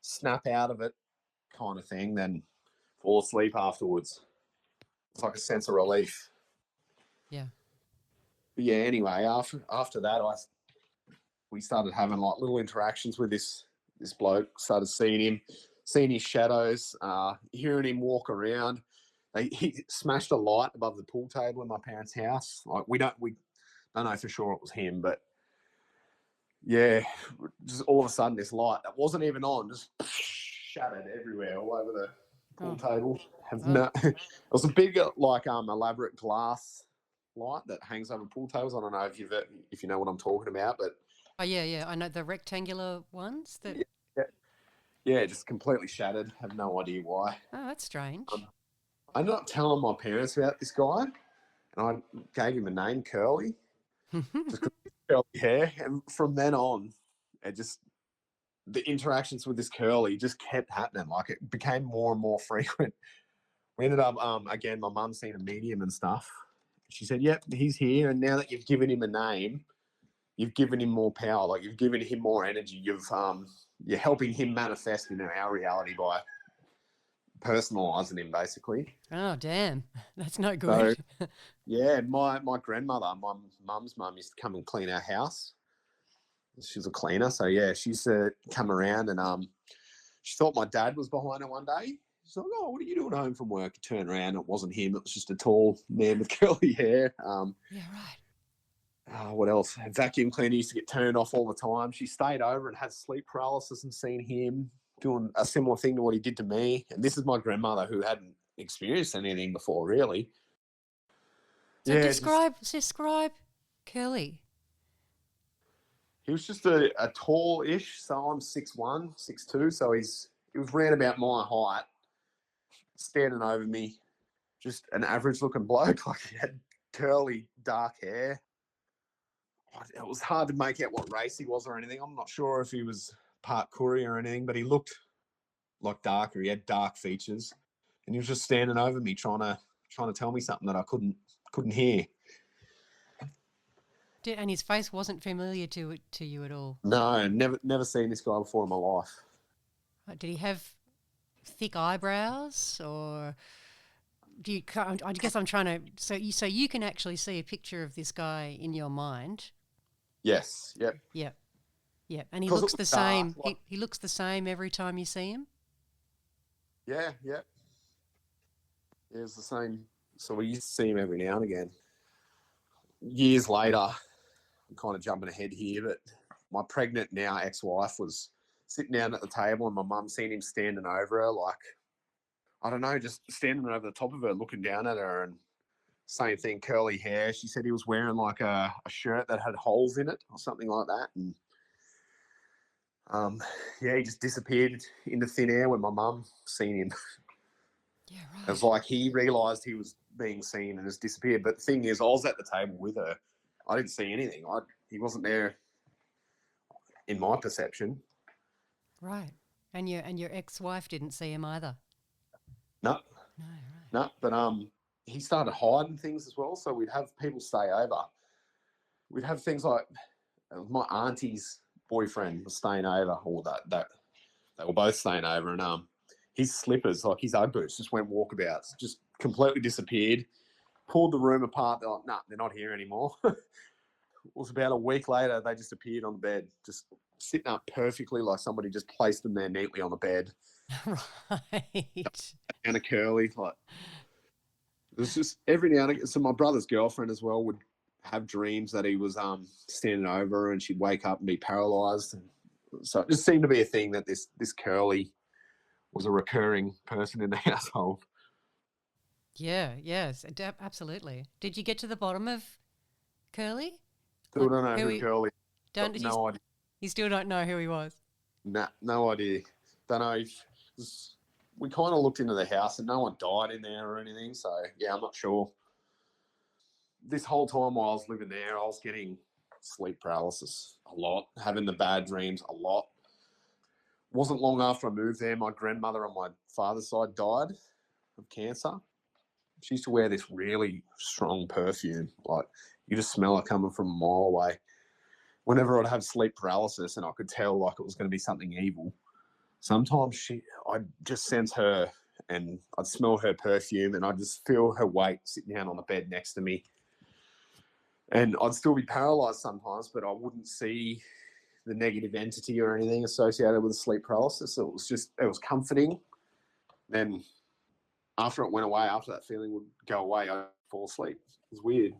snap out of it kind of thing, then fall asleep afterwards. It's like a sense of relief. Yeah. But yeah, anyway, after that, we started having like little interactions with this bloke, started seeing his shadows, hearing him walk around. He smashed a light above the pool table in my parents' house. Like, we don't know for sure it was him, but yeah, just all of a sudden this light that wasn't even on just shattered everywhere, all over the pool table. It was a big, like, elaborate glass light that hangs over pool tables. I don't know if you know what I'm talking about, but Oh yeah, I know the rectangular ones that. Yeah, just completely shattered. Have no idea why. Oh, that's strange. I ended up telling my parents about this guy, and I gave him a name, Curly, just 'cause he had curly hair. And from then on, the interactions with this Curly just kept happening. Like, it became more and more frequent. We ended up, again, my mum seen a medium and stuff. She said, "Yep, he's here, and now that you've given him a name, you've given him more power. Like, you've given him more energy. You're helping him manifest in our reality by personalising him, basically." Oh, damn. That's no good. So, yeah, my grandmother, my mum's mum, used to come and clean our house. She was a cleaner, so yeah, she used to come around, and she thought my dad was behind her one day. She's like, "Oh, what are you doing home from work?" You turn around, it wasn't him. It was just a tall man with curly hair. Yeah, right. What else? A vacuum cleaner used to get turned off all the time. She stayed over and had sleep paralysis and seen him doing a similar thing to what he did to me. And this is my grandmother, who hadn't experienced anything before, really. So yeah, describe Curly. He was just a tall-ish, so I'm 6'1", 6'2", so he was round about my height, standing over me, just an average-looking bloke. Like, he had curly, dark hair. It was hard to make out what race he was or anything. I'm not sure if he was part Koori or anything, but he looked like darker. He had dark features, and he was just standing over me, trying to tell me something that I couldn't hear. And his face wasn't familiar to you at all? No, never seen this guy before in my life. Did he have thick eyebrows, or do you? I guess I'm trying to. So you can actually see a picture of this guy in your mind. Yes, yep. Yep, yep. And he 'Cause it looks was the dark, same. like- He looks the same every time you see him. Yeah, yep. It was the same. So we used to see him every now and again. Years later, I'm kind of jumping ahead here, but my pregnant now ex-wife was sitting down at the table, and my mum seen him standing over her, like, I don't know, just standing over the top of her, looking down at her, and same thing, curly hair. She said he was wearing like a shirt that had holes in it or something like that, and yeah, he just disappeared into thin air when my mum seen him. Yeah, right. It was like he realised he was being seen and just disappeared. But the thing is, I was at the table with her. I didn't see anything. He wasn't there in my perception. Right. And your ex-wife didn't see him either. No, No, right. no. But he started hiding things as well. So we'd have people stay over. We'd have things like my auntie's boyfriend was staying over, or that they were both staying over, and his slippers, like his Ugg boots, just went walkabouts, just completely disappeared. Pulled the room apart. They're like, nah, they're not here anymore. It was about a week later, they just appeared on the bed, just sitting up perfectly, like somebody just placed them there neatly on the bed. Right. And a curly, like, it was just every now and again. So my brother's girlfriend as well would have dreams that he was standing over her, and she'd wake up and be paralyzed. And so it just seemed to be a thing that this curly was a recurring person in the household. Yeah, yes, absolutely. Did you get to the bottom of Curly? Still don't know who who curly. Don't Got no idea. you still don't know who he was? Nah, no idea. Don't know. We kind of looked into the house and no one died in there or anything. So yeah, I'm not sure. This whole time while I was living there, I was getting sleep paralysis a lot, having the bad dreams a lot. Wasn't long after I moved there, my grandmother on my father's side died of cancer. She used to wear this really strong perfume. Like, you just smell it coming from a mile away. Whenever I'd have sleep paralysis and I could tell like it was going to be something evil, sometimes I'd just sense her and I'd smell her perfume and I'd just feel her weight sitting down on the bed next to me. And I'd still be paralyzed sometimes, but I wouldn't see the negative entity or anything associated with sleep paralysis. So it was comforting. Then after it went away, after that feeling would go away, I'd fall asleep. It was weird.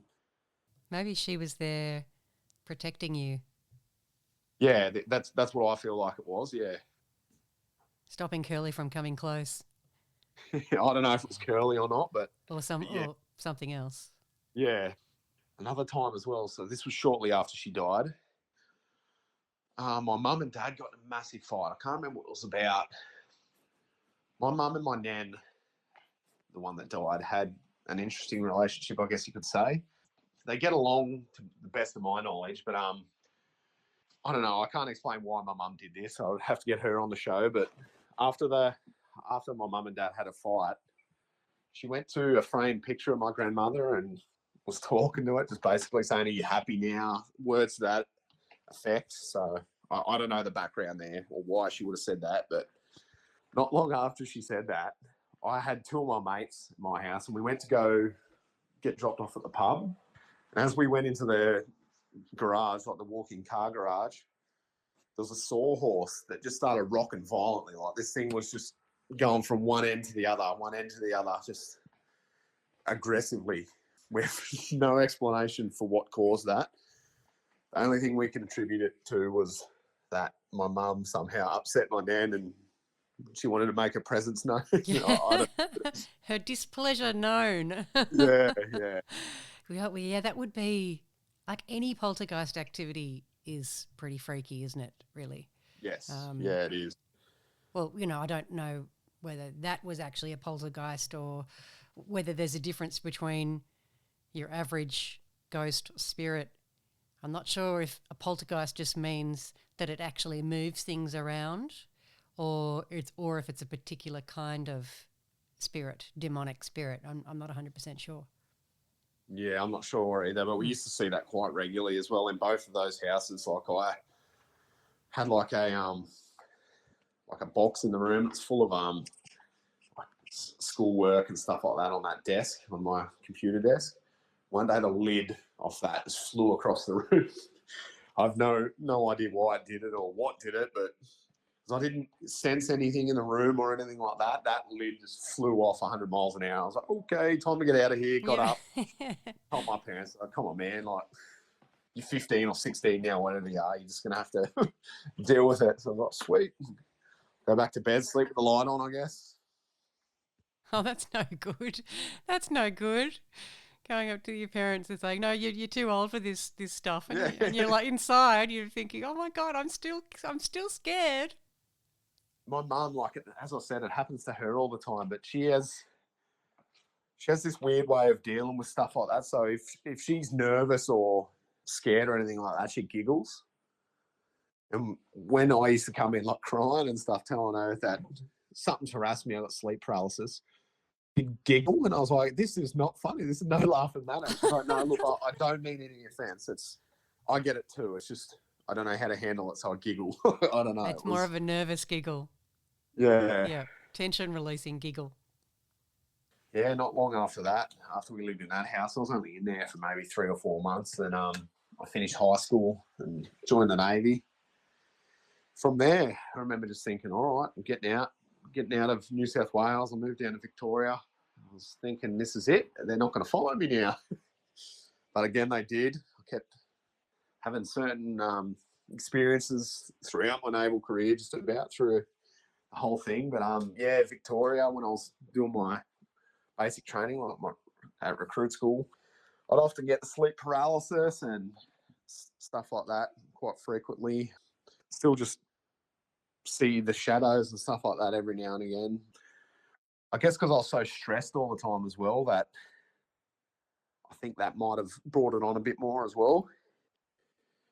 Maybe she was there protecting you, Yeah, that's what I feel like it was, yeah. stopping Curly from coming close, I don't know if it was curly or not, but or something else. yeah. Another time as well. So this was shortly after she died. My mum and dad got in a massive fight. I can't remember what it was about. My mum and my nan, the one that died, had an interesting relationship, I guess you could say. They get along to the best of my knowledge, but I don't know. I can't explain why my mum did this. I would have to get her on the show. But after my mum and dad had a fight, she went to a framed picture of my grandmother and was talking to it, just basically saying, "Are you happy now?" Words to that effect. So I don't know the background there or why she would have said that, but not long after she said that, I had two of my mates at my house and we went to go get dropped off at the pub. And as we went into the garage, like the walk-in car garage, there was a sawhorse that just started rocking violently. Like, this thing was just going from one end to the other, just aggressively, with no explanation for what caused that. The only thing we can attribute it to was that my mum somehow upset my nan and she wanted to make her presence known. Her displeasure known. Yeah. Yeah, that would be like any poltergeist activity is pretty freaky, isn't it? Really? Yes. Yeah, it is. Well, I don't know whether that was actually a poltergeist or whether there's a difference between your average ghost spirit. I'm not sure if a poltergeist just means that it actually moves things around, or if it's a particular kind of spirit, demonic spirit. I'm not 100% sure. Yeah, I'm not sure either, but we used to see that quite regularly as well in both of those houses. Like I had like a box in the room. It's full of like schoolwork and stuff like that on that desk, on my computer desk. One day the lid off that just flew across the room. I've no idea why it did it or what did it, but I didn't sense anything in the room or anything like that. That lid just flew off 100 miles an hour. I was like, okay, time to get out of here. Got up, told my parents, like, come on, man, like, you're 15 or 16 now, whatever you are, you're just going to have to deal with it. So I was like, sweet. Go back to bed, sleep with the light on, I guess. Oh, that's no good. That's no good. Going up to your parents and saying, "No, you're too old for this stuff," and, Yeah. and you're like inside, you're thinking, "Oh my God, I'm still scared." My mum, like, as I said, it happens to her all the time, but she has this weird way of dealing with stuff like that. So if she's nervous or scared or anything like that, she giggles. And when I used to come in like crying and stuff, telling her that something's harassed me, I got sleep paralysis, she'd giggle, and I was like, "This is not funny. This is no laughing matter." She's like, "No, look, I don't mean any offense. I get it too. It's just I don't know how to handle it, so I giggle." I don't know. It's more of a nervous giggle. Yeah. Yeah, tension releasing giggle. Yeah, not long after that, after we lived in that house, I was only in there for maybe 3 or 4 months. Then I finished high school and joined the Navy. From there, I remember just thinking, all right, I'm getting out of New South Wales. I moved down to Victoria. I was thinking, this is it. They're not going to follow me now. But again, they did. I kept having certain experiences throughout my naval career, just about through the whole thing. But yeah, Victoria, when I was doing my basic training, like at recruit school, I'd often get the sleep paralysis and stuff like that quite frequently. Still just see the shadows and stuff like that every now and again. I guess because I was so stressed all the time as well, that I think that might have brought it on a bit more as well.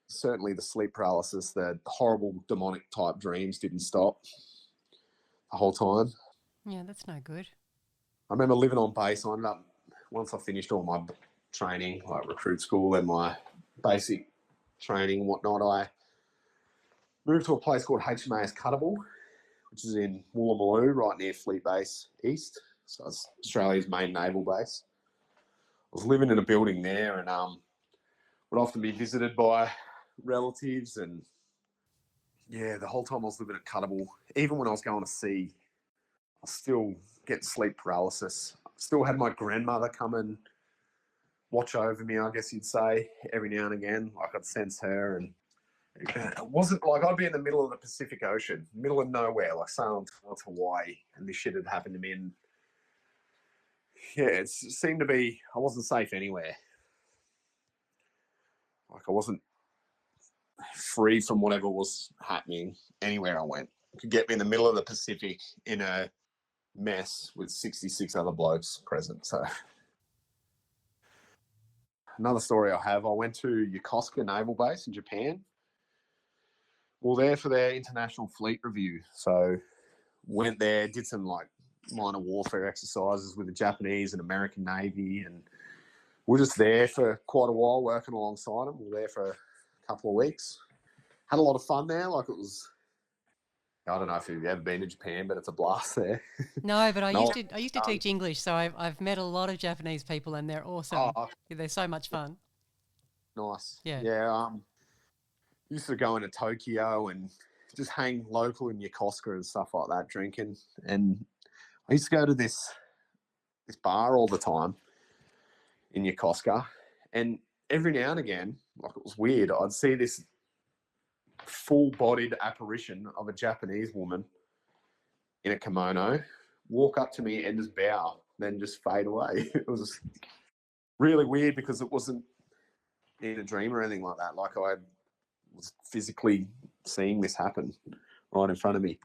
Certainly the sleep paralysis, the horrible demonic type dreams didn't stop the whole time. Yeah, that's no good. I remember living on base. I ended up, once I finished all my training, like recruit school and my basic training and whatnot, I moved to a place called HMAS Cuttable, which is in Woolloomooloo, right near Fleet Base East. So it's Australia's main naval base. I was living in a building there and would often be visited by relatives. And yeah, the whole time I was living at Cuttable, even when I was going to sea, I still get sleep paralysis. I still had my grandmother come and watch over me, I guess you'd say, every now and again. Like I'd sense her, and it wasn't like I'd be in the middle of the Pacific Ocean, middle of nowhere, like sailing towards Hawaii, and this shit had happened to me. And yeah, it seemed to be, I wasn't safe anywhere. Like I wasn't free from whatever was happening anywhere I went. It could get me in the middle of the Pacific in a mess with 66 other blokes present. So another story I have, I went to Yokosuka Naval Base in Japan. Well, there for their international fleet review. So went there, did some like minor warfare exercises with the Japanese and American Navy, and we're just there for quite a while working alongside them. We were there for a couple of weeks. Had a lot of fun there. Like it was, I don't know if you've ever been to Japan, but it's a blast there. No, but I No, used to teach English, so I've met a lot of Japanese people, and they're awesome. oh, They're so much fun. nice. Yeah. Yeah. Used to go into Tokyo and just hang local in Yokosuka and stuff like that, drinking. And I used to go to this bar all the time in Yokosuka, and every now and again, like it was weird, I'd see this full-bodied apparition of a Japanese woman in a kimono walk up to me and just bow, then just fade away. It was really weird because it wasn't in a dream or anything like that. Like I was physically seeing this happen right in front of me.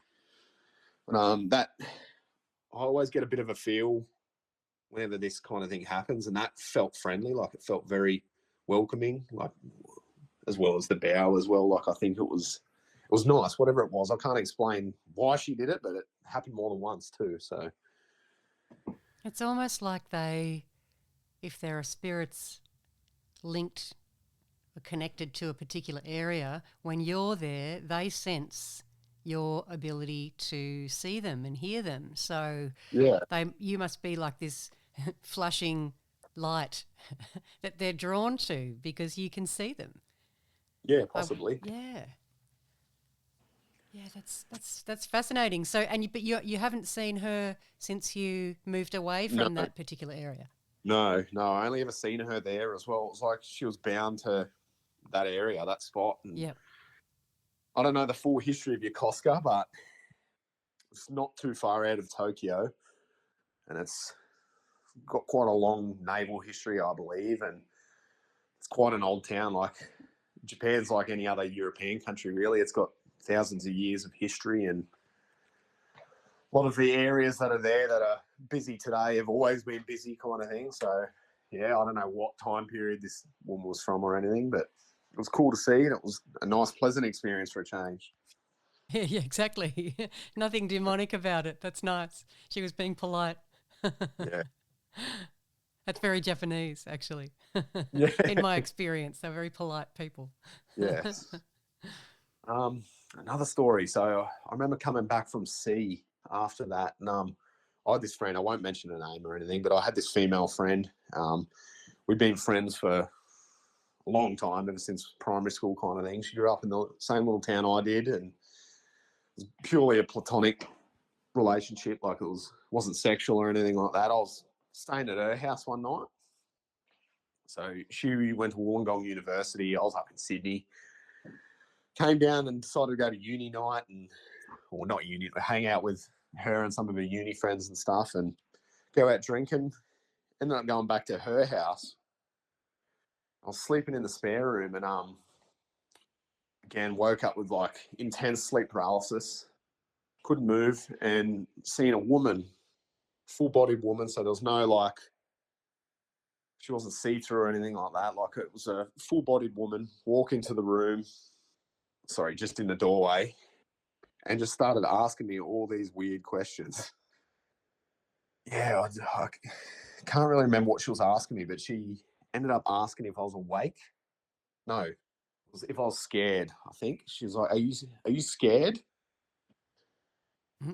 But that I always get a bit of a feel whenever this kind of thing happens, and that felt friendly. Like it felt very welcoming, like as well as the bow as well. Like I think it was nice, whatever it was. I can't explain why she did it, but it happened more than once too. So It's almost like they if there are spirits linked or connected to a particular area, when you're there, they sense your ability to see them and hear them. So Yeah. you must be like this flashing light that they're drawn to because you can see them. Yeah, possibly. Yeah. Yeah, that's fascinating. So, but you haven't seen her since you moved away from No. that particular area. No, I only ever seen her there as well. It was like she was bound to that area, that spot. And Yeah. I don't know the full history of Yokosuka, but it's not too far out of Tokyo, and it's got quite a long naval history, I believe, and it's quite an old town. Like Japan's like any other European country, really. It's got thousands of years of history, and a lot of the areas that are there that are busy today have always been busy, kind of thing. So, yeah, I don't know what time period this woman was from or anything, but it was cool to see, and it was a nice, pleasant experience for a change. Yeah, exactly. Nothing demonic about it. That's nice. She was being polite. Yeah. That's very Japanese, actually. Yeah. In my experience, they're very polite people. Yes. Another story. So I remember coming back from sea after that, and I had this friend. I won't mention her name or anything, but I had this female friend. We'd been friends for a long time, ever since primary school, kind of thing. She grew up in the same little town I did, and it was purely a platonic relationship. Like wasn't sexual or anything like that. I was staying at her house one night. So she went to Wollongong University. I was up in Sydney. Came down and decided to go to uni night or not uni, hang out with her and some of her uni friends and stuff and go out drinking. Ended up going back to her house. I was sleeping in the spare room and again woke up with like intense sleep paralysis. Couldn't move and seen a woman, full-bodied woman, so there was no like she wasn't see-through or anything like that. Like it was a full-bodied woman walk into the room. Sorry, just in the doorway, and just started asking me all these weird questions. Yeah, I can't really remember what she was asking me, but she ended up asking if I was awake. No, it was if I was scared. I think she was like, "Are you scared?"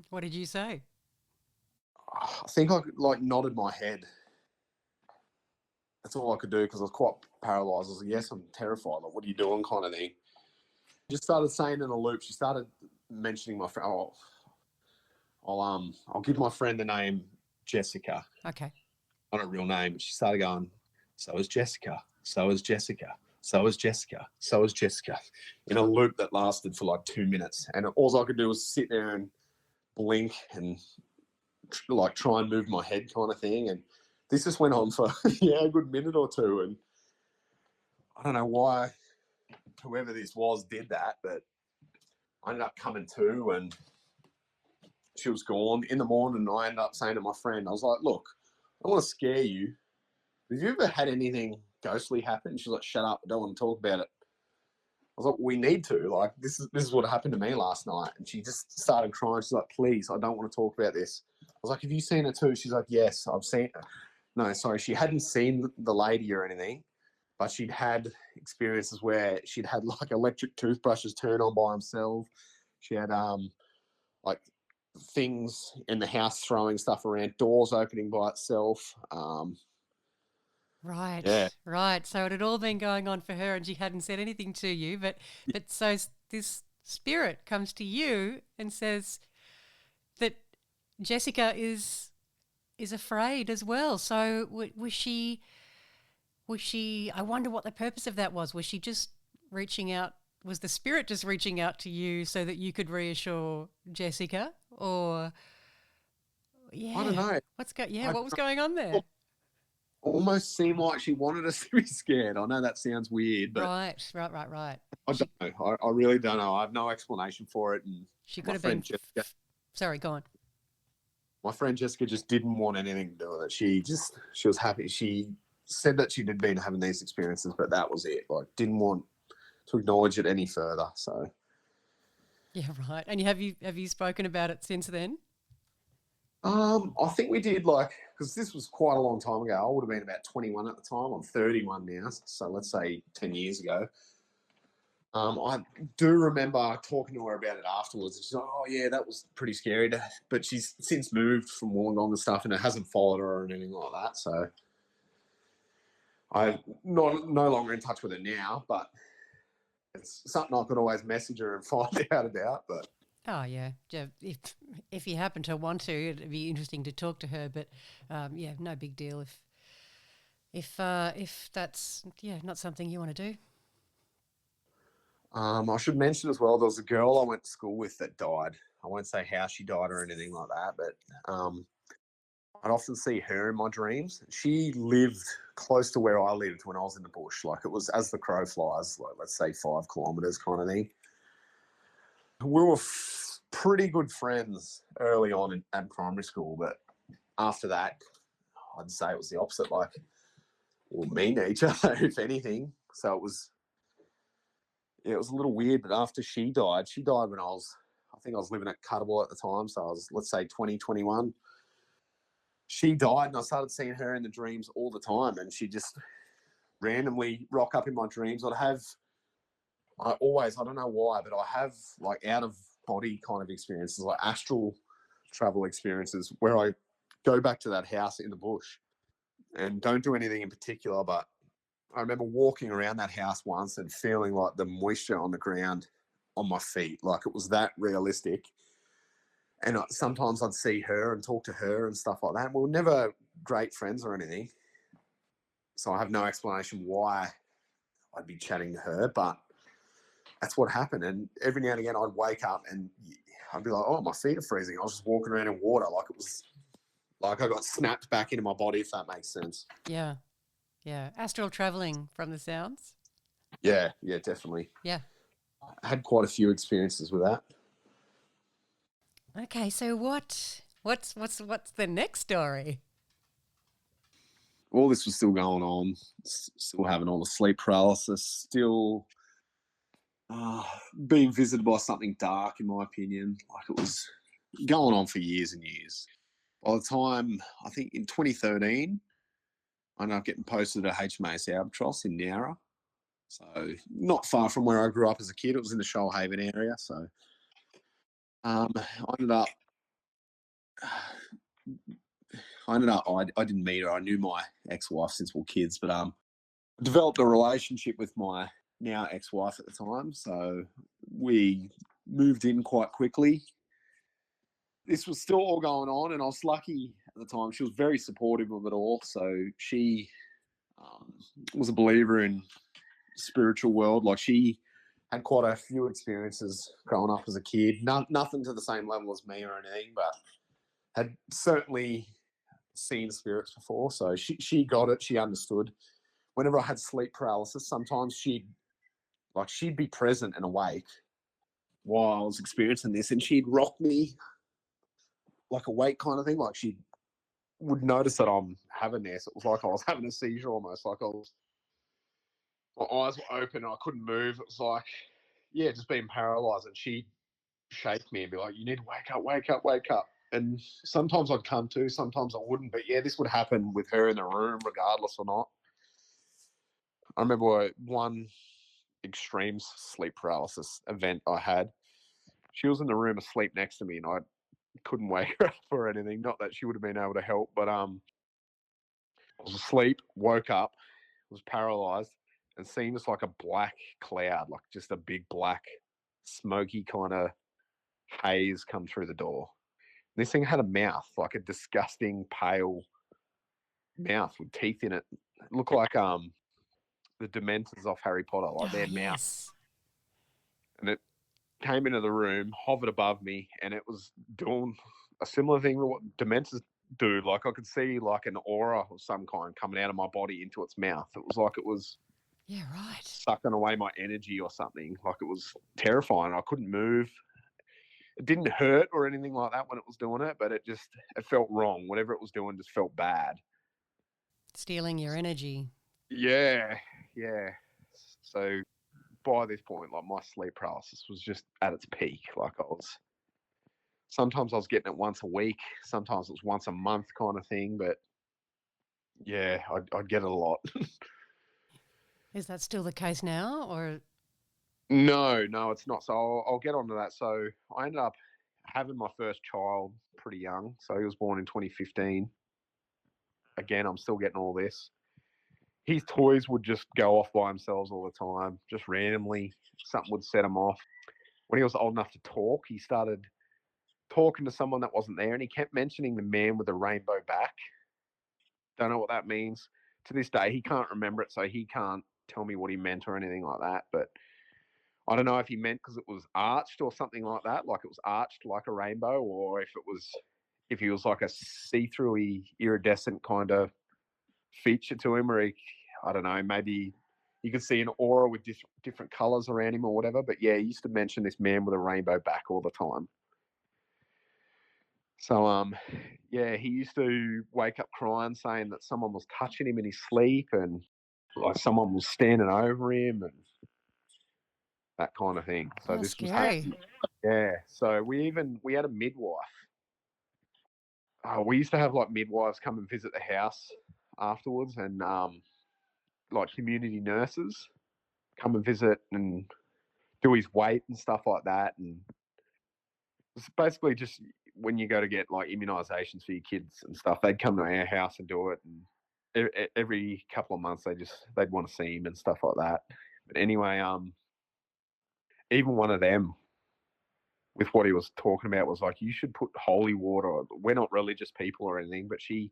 What did you say? I think I like nodded my head. That's all I could do because I was quite paralysed. I was like, "Yes, I'm terrified. Like, what are you doing?" Kind of thing. Just started saying in a loop. She started mentioning my friend. Oh, I'll give my friend the name Jessica. Okay. Not a real name. She started going, so is Jessica. So is Jessica. So is Jessica. So is Jessica. In a loop that lasted for like 2 minutes. And all I could do was sit there and blink and like try and move my head kind of thing. And this just went on for a good minute or two. And I don't know why whoever this was did that, but I ended up coming to and she was gone. In the morning, I ended up saying to my friend, I was like, look, I don't want to scare you. Have you ever had anything ghostly happen? She's like, shut up. I don't want to talk about it. I was like, we need to. Like, this is what happened to me last night. And she just started crying. She's like, please, I don't want to talk about this. I was like, have you seen her too? She's like, yes, I've seen her. No, sorry, she hadn't seen the lady or anything, but she'd had experiences where she'd had like electric toothbrushes turn on by themselves. She had like things in the house throwing stuff around, doors opening by itself. Right, Yeah. right. So it had all been going on for her and she hadn't said anything to you, but so this spirit comes to you and says that Jessica is afraid as well. So was she, I wonder what the purpose of that was. Was she just reaching out, was the spirit just reaching out to you so that you could reassure Jessica? Or, yeah. I don't know. What was going on there? Almost seemed like she wanted us to be scared. I know that sounds weird, but Right. I don't know. I really don't know. I have no explanation for it. And She could have been. Sorry, go on. My friend Jessica just didn't want anything to do with it. She was happy. She said that she'd been having these experiences, but that was it. Like, didn't want to acknowledge it any further. So, yeah, right. And have you spoken about it since then? I think we did because this was quite a long time ago. I would have been about 21 at the time. I'm 31 now, so let's say 10 years ago. I do remember talking to her about it afterwards. She's like, "Oh yeah, that was pretty scary." But she's since moved from Wollongong and stuff, and it hasn't followed her or anything like that. So I'm no longer in touch with her now. But it's something I could always message her and find out about. But Oh yeah, if you happen to want to, it'd be interesting to talk to her. But yeah, no big deal if that's not something you want to do. I should mention as well, there was a girl I went to school with that died. I won't say how she died or anything like that, but I'd often see her in my dreams. She lived close to where I lived when I was in the bush. Like, it was as the crow flies, like, let's say 5 kilometres kind of thing. We were pretty good friends early on at primary school, but after that, I'd say it was the opposite. Like, we were mean to each other, if anything. So it was a little weird. But after she died when I think I was living at Cuttable at the time. So I was, let's say, 20, 21. She died, and I started seeing her in the dreams all the time. And she just randomly rock up in my dreams. I don't know why, but I have like out of body kind of experiences, like astral travel experiences, where I go back to that house in the bush and don't do anything in particular. But I remember walking around that house once and feeling like the moisture on the ground on my feet, like it was that realistic. And sometimes I'd see her and talk to her and stuff like that. We were never great friends or anything, so I have no explanation why I'd be chatting to her, but that's what happened. And every now and again, I'd wake up and I'd be like, "Oh, my feet are freezing." I was just walking around in water, like it was like I got snapped back into my body, if that makes sense. Yeah, yeah. Astral traveling from the sounds. Yeah, definitely. Yeah. I had quite a few experiences with that. Okay, so what's the next story? All this was still going on, still having all the sleep paralysis, still being visited by something dark, in my opinion. Like, it was going on for years and years. By the time, I think in 2013, I ended up getting posted at HMAS Albatross in Nowra. So not far from where I grew up as a kid. It was in the Shoalhaven area. So I ended up, I didn't meet her. I knew my ex-wife since we were kids, but developed a relationship with my now ex-wife at the time. So we moved in quite quickly. This was still all going on, and I was lucky at the time. She was very supportive of it all. So she was a believer in spiritual world. Like, she had quite a few experiences growing up as a kid. Nothing to the same level as me or anything, but had certainly seen spirits before. So she got it. She understood. Whenever I had sleep paralysis, sometimes she'd be present and awake while I was experiencing this, and she'd rock me like awake kind of thing. Like, she would notice that I'm having this. It was like I was having a seizure almost. Like, my eyes were open and I couldn't move. It was like, yeah, just being paralyzed. And she'd shake me and be like, "You need to wake up, wake up, wake up." And sometimes I'd come to, sometimes I wouldn't. But yeah, this would happen with her in the room, regardless or not. I remember one extreme sleep paralysis event I had. She was in the room asleep next to me, and I couldn't wake her up or anything. Not that she would have been able to help, but I was asleep, woke up, was paralyzed, and seen just like a black cloud, like just a big black, smoky kind of haze come through the door. And this thing had a mouth, like a disgusting pale mouth with teeth in it. It looked like the Dementors off Harry Potter, like their mouth. Yes. And it came into the room, hovered above me, and it was doing a similar thing to what Dementors do. Like, I could see like an aura of some kind coming out of my body into its mouth. It was like it was Right. sucking away my energy or something. Like, it was terrifying. I couldn't move. It didn't hurt or anything like that when it was doing it, but it felt wrong. Whatever it was doing just felt bad. Stealing your energy. Yeah. So by this point, like, my sleep paralysis was just at its peak. Like, I was Sometimes I was getting it once a week. Sometimes it was once a month kind of thing. But yeah, I'd get it a lot. Is that still the case now, or? No, it's not. So I'll get onto that. So I ended up having my first child pretty young. So he was born in 2015. Again, I'm still getting all this. His toys would just go off by themselves all the time, just randomly. Something would set him off. When he was old enough to talk, he started talking to someone that wasn't there, and he kept mentioning the man with the rainbow back. Don't know what that means. To this day, he can't remember it, so he can't tell me what he meant or anything like that. But I don't know if he meant because it was arched or something like that, like it was arched like a rainbow, or if he was like a see-through iridescent kind of feature to him, or I don't know, maybe you could see an aura with different colors around him or whatever. But yeah, he used to mention this man with a rainbow back all the time. So yeah, he used to wake up crying, saying that someone was touching him in his sleep, and like someone was standing over him, and that kind of thing. So Oh, this was scary. yeah. So we had a midwife. We used to have like midwives come and visit the house afterwards, and like community nurses come and visit and do his weight and stuff like that. And it's basically just when you go to get like immunisations for your kids and stuff, they'd come to our house and do it. And every couple of months, they'd want to see him and stuff like that. But anyway, even one of them, with what he was talking about, was like, you should put holy water. We're not religious people or anything, but she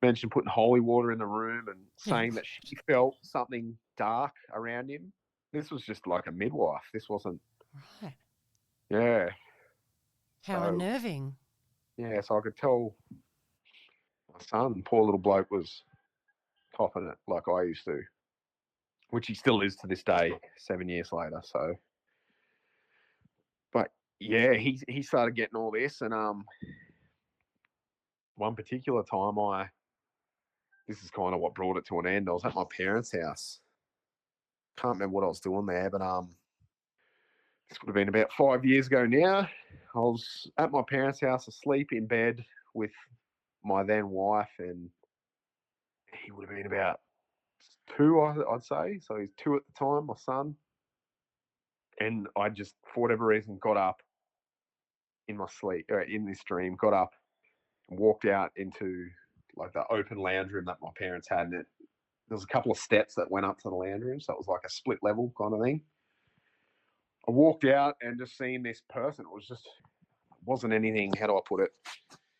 mentioned putting holy water in the room and saying that she felt something dark around him. This was just like a midwife. This wasn't. Right. Yeah. How unnerving. Yeah, so I could tell my son, poor little bloke, was copping it like I used to, which he still is to this day, 7 years later. So, but yeah, he started getting all this, and one particular time, this is kind of what brought it to an end. I was at my parents' house. Can't remember what I was doing there, but this would have been about 5 years ago now. I was at my parents' house, asleep in bed with my then wife, and he would have been about two, I'd say. So he's two at the time, my son. And I just, for whatever reason, got up in my sleep, in this dream, got up and walked out into like the open lounge room that my parents had. And there was a couple of steps that went up to the lounge room. So it was like a split level kind of thing. I walked out and just seeing this person. Wasn't anything, how do I put it?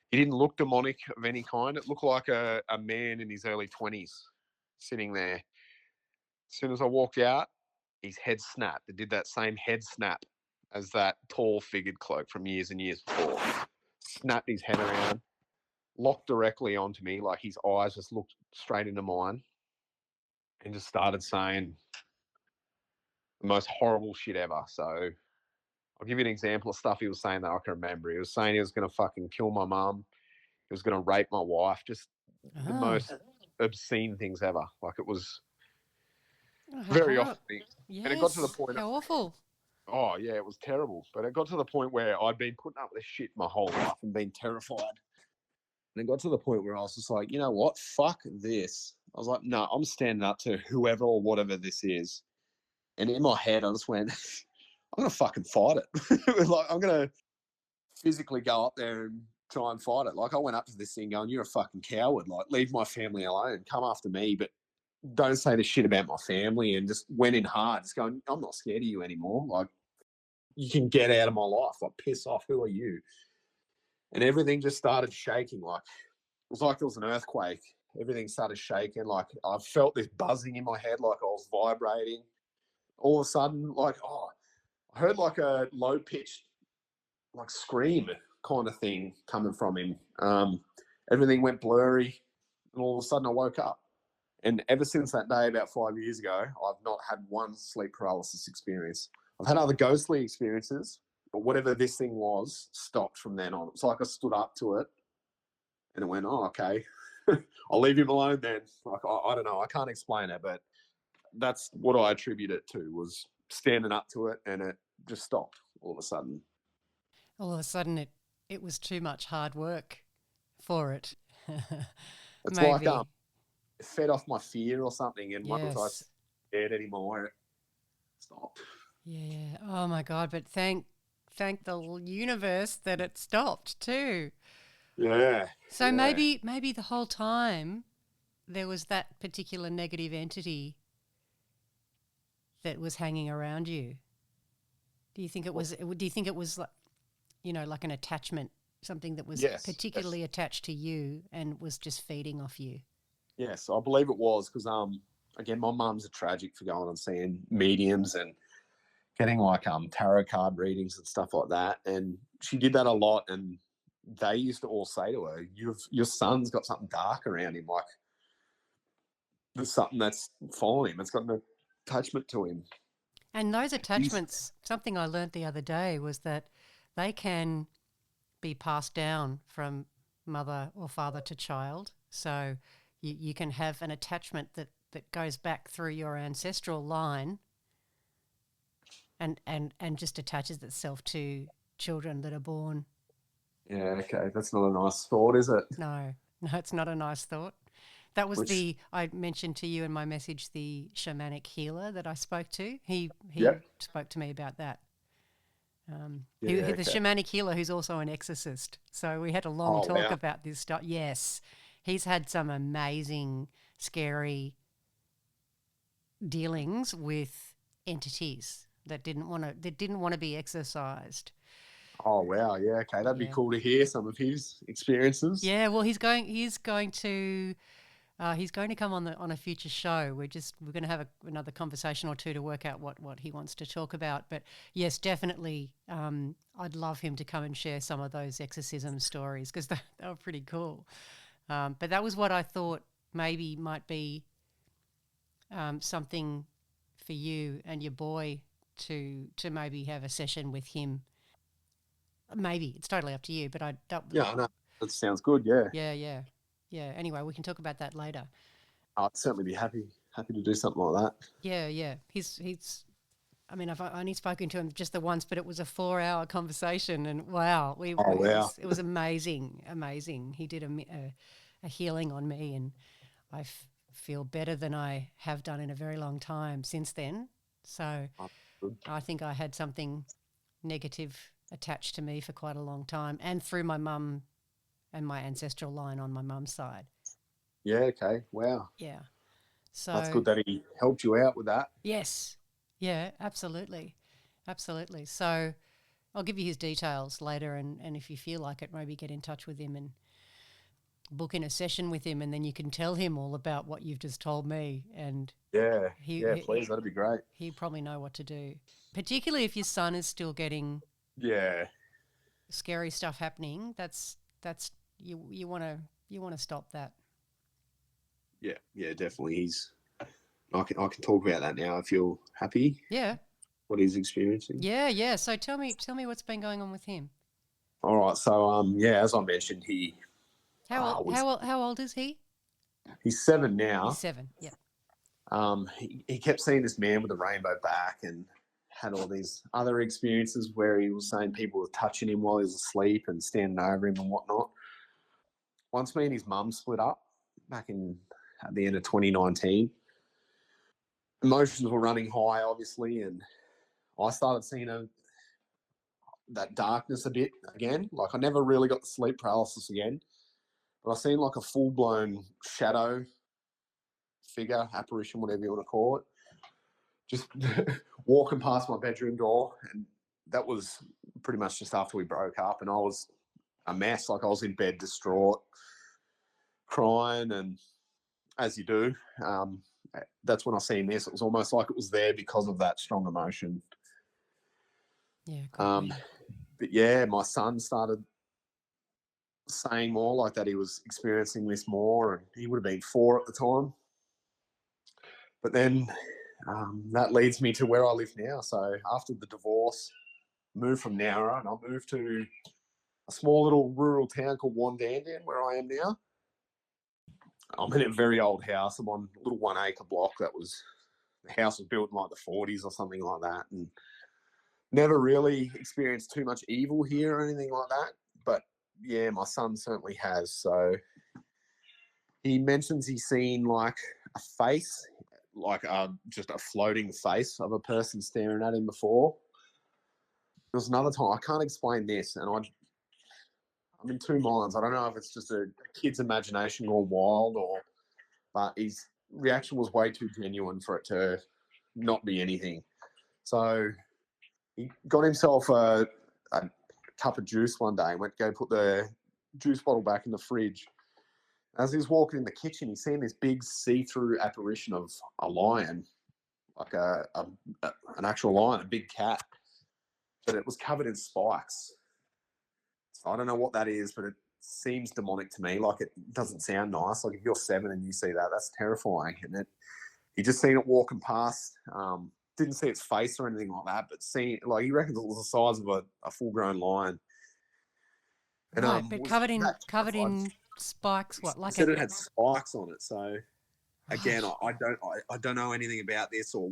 He didn't look demonic of any kind. It looked like a man in his early 20s sitting there. As soon as I walked out, his head snapped. It did that same head snap as that tall figured cloak from years and years before. Snapped his head around, locked directly onto me, like his eyes just looked straight into mine, and just started saying the most horrible shit ever. So I'll give you an example of stuff he was saying that I can remember. He was saying he was going to fucking kill my mum. He was going to rape my wife. Just the most obscene things ever. Like it was very off. Yes. And it got to the point. How awful. Oh, yeah, it was terrible. But it got to the point where I'd been putting up with this shit my whole life and been terrified. And it got to the point where I was just like, you know what? Fuck this. I was like, no, I'm standing up to whoever or whatever this is. And in my head, I just went, I'm going to fucking fight it. Like, I'm going to physically go up there and try and fight it. Like, I went up to this thing going, you're a fucking coward. Like, leave my family alone. Come after me. But don't say this shit about my family. And just went in hard. Just going, I'm not scared of you anymore. Like, you can get out of my life. Like, piss off. Who are you? And everything just started shaking. Like, it was like there was an earthquake. Everything started shaking. Like, I felt this buzzing in my head, like I was vibrating. All of a sudden, like, I heard like a low pitched, like scream kind of thing coming from him. Everything went blurry. And all of a sudden, I woke up. And ever since that day, about 5 years ago, I've not had one sleep paralysis experience. I've had other ghostly experiences, but whatever this thing was stopped from then on. It's like I stood up to it and it went, oh, okay. I'll leave him alone then. Like, I don't know. I can't explain it, but that's what I attribute it to, was standing up to it, and it just stopped all of a sudden. All of a sudden it was too much hard work for it. It's like Maybe. it fed off my fear or something, and once I Yes. scared anymore, it stopped. Yeah. Oh my God. But thank the universe that it stopped too. Yeah, So yeah. maybe the whole time there was that particular negative entity that was hanging around you. Do you think it was? Do you think it was like, like an attachment, something that was Yes, yes, particularly attached to you and was just feeding off you? yes. I believe it was because again, my mum's a tragic for going and seeing mediums and getting like tarot card readings and stuff like that, and she did that a lot. And they used to all say to her, your son's got something dark around him, like there's something that's following him. It's got an attachment to him. And those He's, attachments, something I learnt the other day was that they can be passed down from mother or father to child. So you can have an attachment that goes back through your ancestral line and just attaches itself to children that are born. yeah, okay, that's not a nice thought, is it? No, no, it's not a nice thought. That was Which, I mentioned to you in my message, the shamanic healer that I spoke to. He yep, spoke to me about that. yeah, The okay. shamanic healer who's also an exorcist. So we had a long Oh talk wow. about this stuff. Yes, he's had some amazing, scary dealings with entities that didn't want to be exorcised. Oh wow, yeah, okay. That'd be Yeah. cool to hear some of his experiences. Yeah, well, he's going to come on a future show. We're going to have another conversation or two to work out what he wants to talk about. But yes, definitely, I'd love him to come and share some of those exorcism stories because they were pretty cool. But that was what I thought maybe might be something for you and your boy to maybe have a session with him. Maybe it's totally up to you, but Yeah, I know. That sounds good. Yeah, yeah. Anyway, we can talk about that later. I'd certainly be happy to do something like that. Yeah. He's. I mean, I've only spoken to him just the once, but it was a 4-hour conversation, and wow, Oh wow. it was amazing. He did a healing on me, and I feel better than I have done in a very long time since then. So Oh, good. I think I had something negative attached to me for quite a long time, and through my mum and my ancestral line on my mum's side. Yeah, okay. Wow. Yeah. That's So good that he helped you out with that. yes, yeah, absolutely. So I'll give you his details later, and if you feel like it, maybe get in touch with him and book in a session with him, and then you can tell him all about what you've just told me, and Yeah, he yeah, he please. That'd be great. he'd probably know what to do. Particularly if your son is still getting Yeah, scary stuff happening, that's you want to stop that. yeah, yeah, definitely. I can talk about that now if you're happy. Yeah, What he's experiencing. yeah. So tell me what's been going on with him. All right. So yeah, as I mentioned, he was How old is he? he's 7 He's now. 7. Yeah. He kept seeing this man with a rainbow back and had all these other experiences where he was saying people were touching him while he was asleep and standing over him and whatnot. Once me and his mum split up back in at the end of 2019, emotions were running high, obviously, and I started seeing that darkness a bit again. Like I never really got the sleep paralysis again, but I seen like a full blown shadow figure, apparition, whatever you want to call it, just walking past my bedroom door. And that was pretty much just after we broke up. And I was a mess. Like I was in bed, distraught, crying. And as you do, that's when I seen this. It was almost like it was there because of that strong emotion. Yeah, could Um, be. but yeah, my son started saying more like that he was experiencing this more. And he would have been 4 at the time. But then that leads me to where I live now. So after the divorce, moved from Nowra and I moved to a small little rural town called Wandandan, where I am now. I'm in a very old house. I'm on a little 1 acre block the house was built in like the 40s or something like that. And never really experienced too much evil here or anything like that. but yeah, my son certainly has. So he mentions he's seen like a face, like just a floating face of a person staring at him before. There was another time, I can't explain this, and I'm in two minds. I don't know if it's just a kid's imagination gone wild, but his reaction was way too genuine for it to not be anything. So he got himself a cup of juice one day and went to go put the juice bottle back in the fridge. As he was walking in the kitchen, he's seen this big see-through apparition of a lion, like an actual lion, a big cat, but it was covered in spikes. So I don't know what that is, but it seems demonic to me. Like, it doesn't sound nice. Like, if you're 7 and you see that, that's terrifying. And he just seen it walking past. Didn't see its face or anything like that, but he reckons it was the size of a full-grown lion. And, right, but covered in spikes. What, like said it had spikes on it. So again, right. I don't know anything about this, or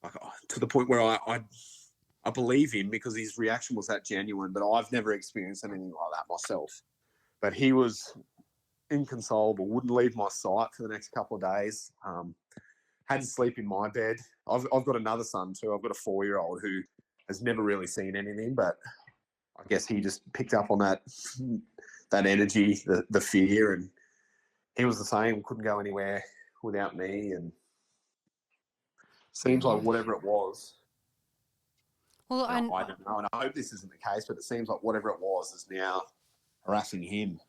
like, to the point where I believe him because his reaction was that genuine. But I've never experienced anything like that myself. But he was inconsolable. Wouldn't leave my sight for the next couple of days. Had to sleep in my bed. I've got another son too. I've got a 4-year-old who has never really seen anything, but I guess he just picked up on that energy, the fear, and he was the same. Couldn't go anywhere without me, and seems like whatever it was. Well, I don't know, and I hope this isn't the case, but it seems like whatever it was is now harassing him,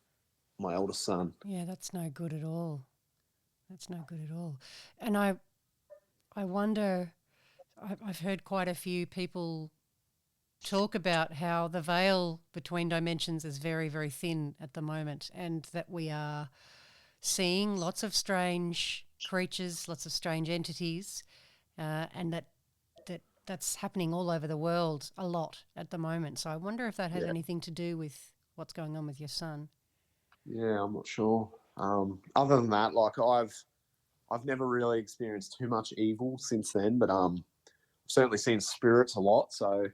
my eldest son. yeah, that's no good at all. That's no good at all. And I wonder, I've heard quite a few people talk about how the veil between dimensions is very, very thin at the moment, and that we are seeing lots of strange creatures, lots of strange entities, and that's happening all over the world a lot at the moment. So I wonder if that has anything to do with what's going on with your son. Yeah, I'm not sure. Other than that, like I've never really experienced too much evil since then, but I've certainly seen spirits a lot. So I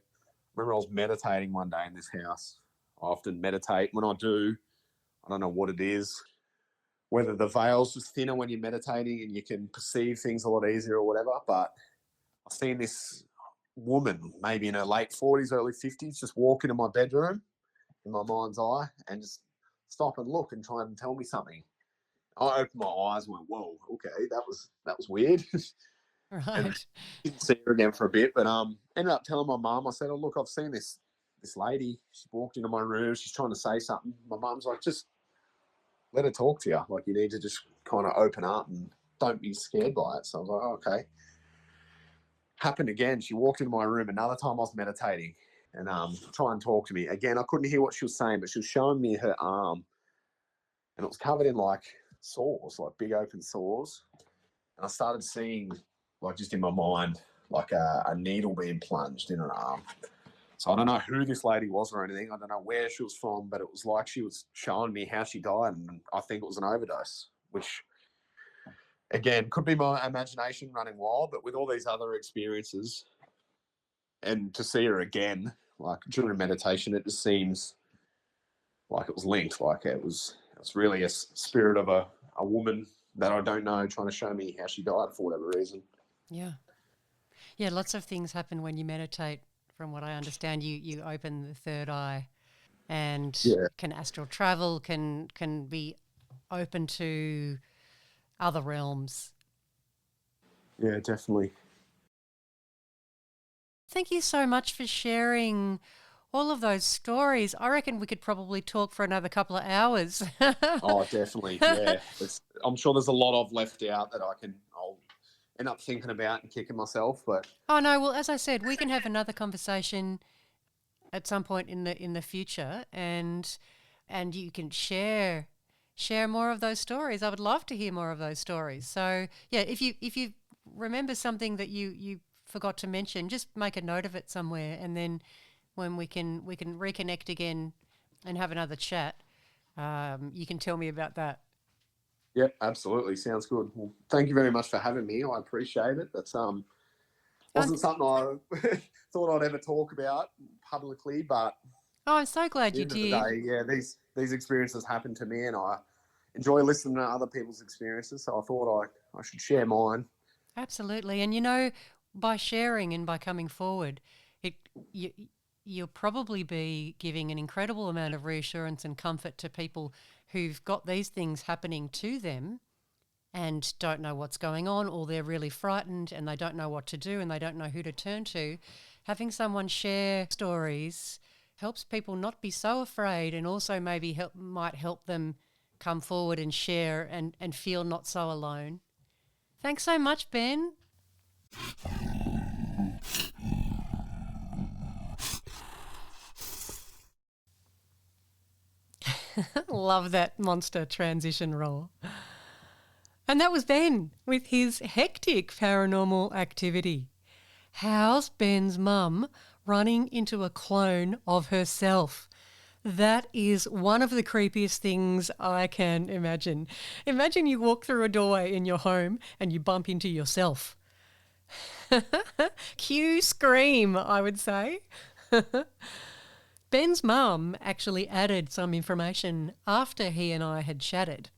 remember I was meditating one day in this house. I often meditate. When I do, I don't know what it is, whether the veil's just thinner when you're meditating and you can perceive things a lot easier or whatever. But I've seen this woman, maybe in her late 40s, early 50s, just walk into my bedroom in my mind's eye and just stop and look and try and tell me something. I opened my eyes and went, whoa, okay, that was weird. And Right. didn't see her again for a bit, but ended up telling my mum. I said, oh, look, I've seen this lady. She walked into my room. She's trying to say something. My mum's like, just let her talk to you. Like, you need to just kind of open up and don't be scared by it. So I was like, oh, okay. Happened again. She walked into my room. Another time I was meditating and try and talk to me. Again, I couldn't hear what she was saying, but she was showing me her arm, and it was covered in like sores, like big open sores. And I started seeing, like, just in my mind, like a needle being plunged in an arm. So I don't know who this lady was or anything. I don't know where she was from, but it was like she was showing me how she died, and I think it was an overdose, which, again, could be my imagination running wild, but with all these other experiences, and to see her again, like during meditation, it just seems like it was linked, like it was really a spirit of a woman that I don't know trying to show me how she died for whatever reason. Yeah. Yeah, lots of things happen when you meditate. From what I understand, you open the third eye and can astral travel, can be open to other realms. Yeah, definitely. Thank you so much for sharing all of those stories. I reckon we could probably talk for another couple of hours. Oh, definitely. Yeah. I'm sure there's a lot I've left out that I'll end up thinking about and kicking myself, but Oh no, well, as I said, we can have another conversation at some point in the future, and you can share more of those stories. I would love to hear more of those stories. So yeah, if you remember something that you forgot to mention, just make a note of it somewhere, and then when we can reconnect again and have another chat, you can tell me about that. yeah, absolutely. Sounds good. Well, thank you very much for having me. I appreciate it. That's And, wasn't something I thought I'd ever talk about publicly, but Oh, I'm so glad At the you end of the did. day, yeah, these experiences happen to me, and I enjoy listening to other people's experiences. So I thought I should share mine. Absolutely. And you know, by sharing and by coming forward, it you, you'll probably be giving an incredible amount of reassurance and comfort to people who've got these things happening to them and don't know what's going on, or they're really frightened and they don't know what to do and they don't know who to turn to. Having someone share stories helps people not be so afraid, and also maybe might help them come forward and share and feel not so alone. Thanks so much, Ben. Love that monster transition roll. And that was Ben with his hectic paranormal activity. How's Ben's mum running into a clone of herself? That is one of the creepiest things I can imagine. Imagine you walk through a doorway in your home and you bump into yourself. Cue scream, I would say. Ben's mum actually added some information after he and I had chatted.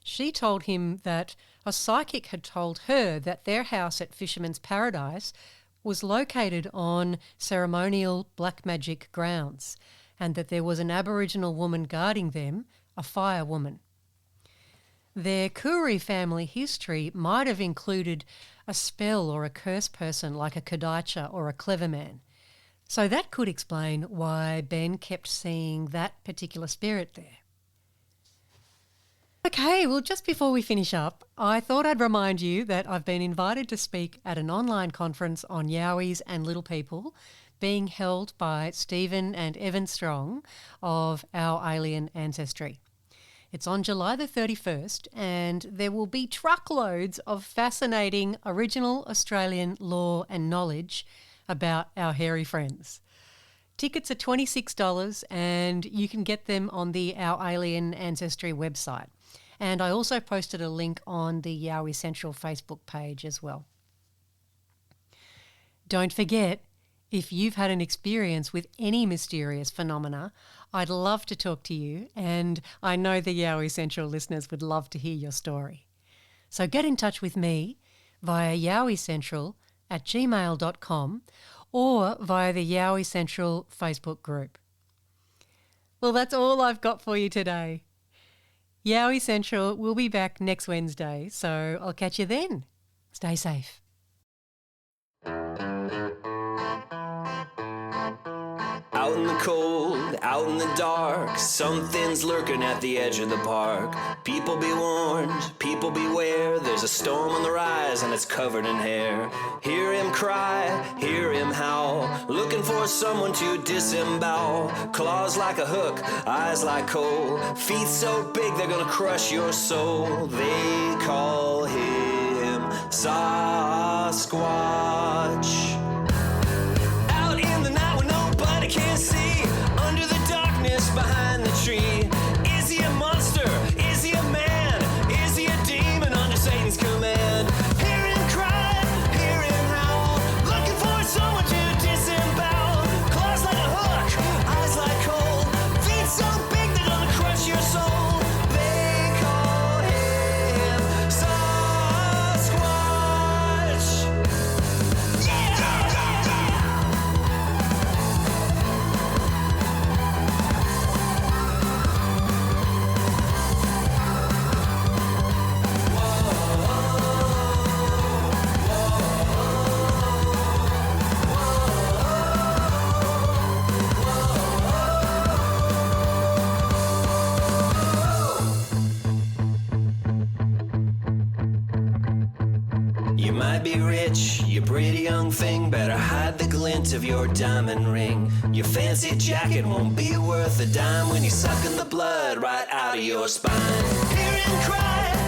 She told him that a psychic had told her that their house at Fisherman's Paradise was located on ceremonial black magic grounds, and that there was an Aboriginal woman guarding them, a fire woman. Their Koori family history might have included a spell or a curse person like a Kadicha or a clever man. So that could explain why Ben kept seeing that particular spirit there. Okay, well, just before we finish up, I thought I'd remind you that I've been invited to speak at an online conference on Yowies and Little People being held by Stephen and Evan Strong of Our Alien Ancestry. It's on July the 31st, and there will be truckloads of fascinating original Australian lore and knowledge about our hairy friends. Tickets are $26 and you can get them on the Our Alien Ancestry website. And I also posted a link on the Yowie Central Facebook page as well. Don't forget, if you've had an experience with any mysterious phenomena, I'd love to talk to you, and I know the Yowie Central listeners would love to hear your story. So get in touch with me via yowiecentral@gmail.com or via the Yowie Central Facebook group. Well, that's all I've got for you today. Yowie Central will be back next Wednesday, so I'll catch you then. Stay safe. Out in the cold, out in the dark, something's lurking at the edge of the park. People be warned, people beware, there's a storm on the rise and it's covered in hair. Hear him cry, hear him howl, looking for someone to disembowel. Claws like a hook, eyes like coal, feet so big they're gonna crush your soul. They call him Sasquatch. Can't see under the darkness behind the tree. Is he a monster? Is he a man? Is he a demon under Satan's command? Hear him cry, hear him howl, looking for someone to disembowel. Claws like a hook, eyes like coal, feet so big they're gonna crush your soul. They call him Sasquatch. Yeah! You might be rich, you pretty young thing, better hide the glint of your diamond ring. Your fancy jacket won't be worth a dime when you're sucking the blood right out of your spine. Hear him cry,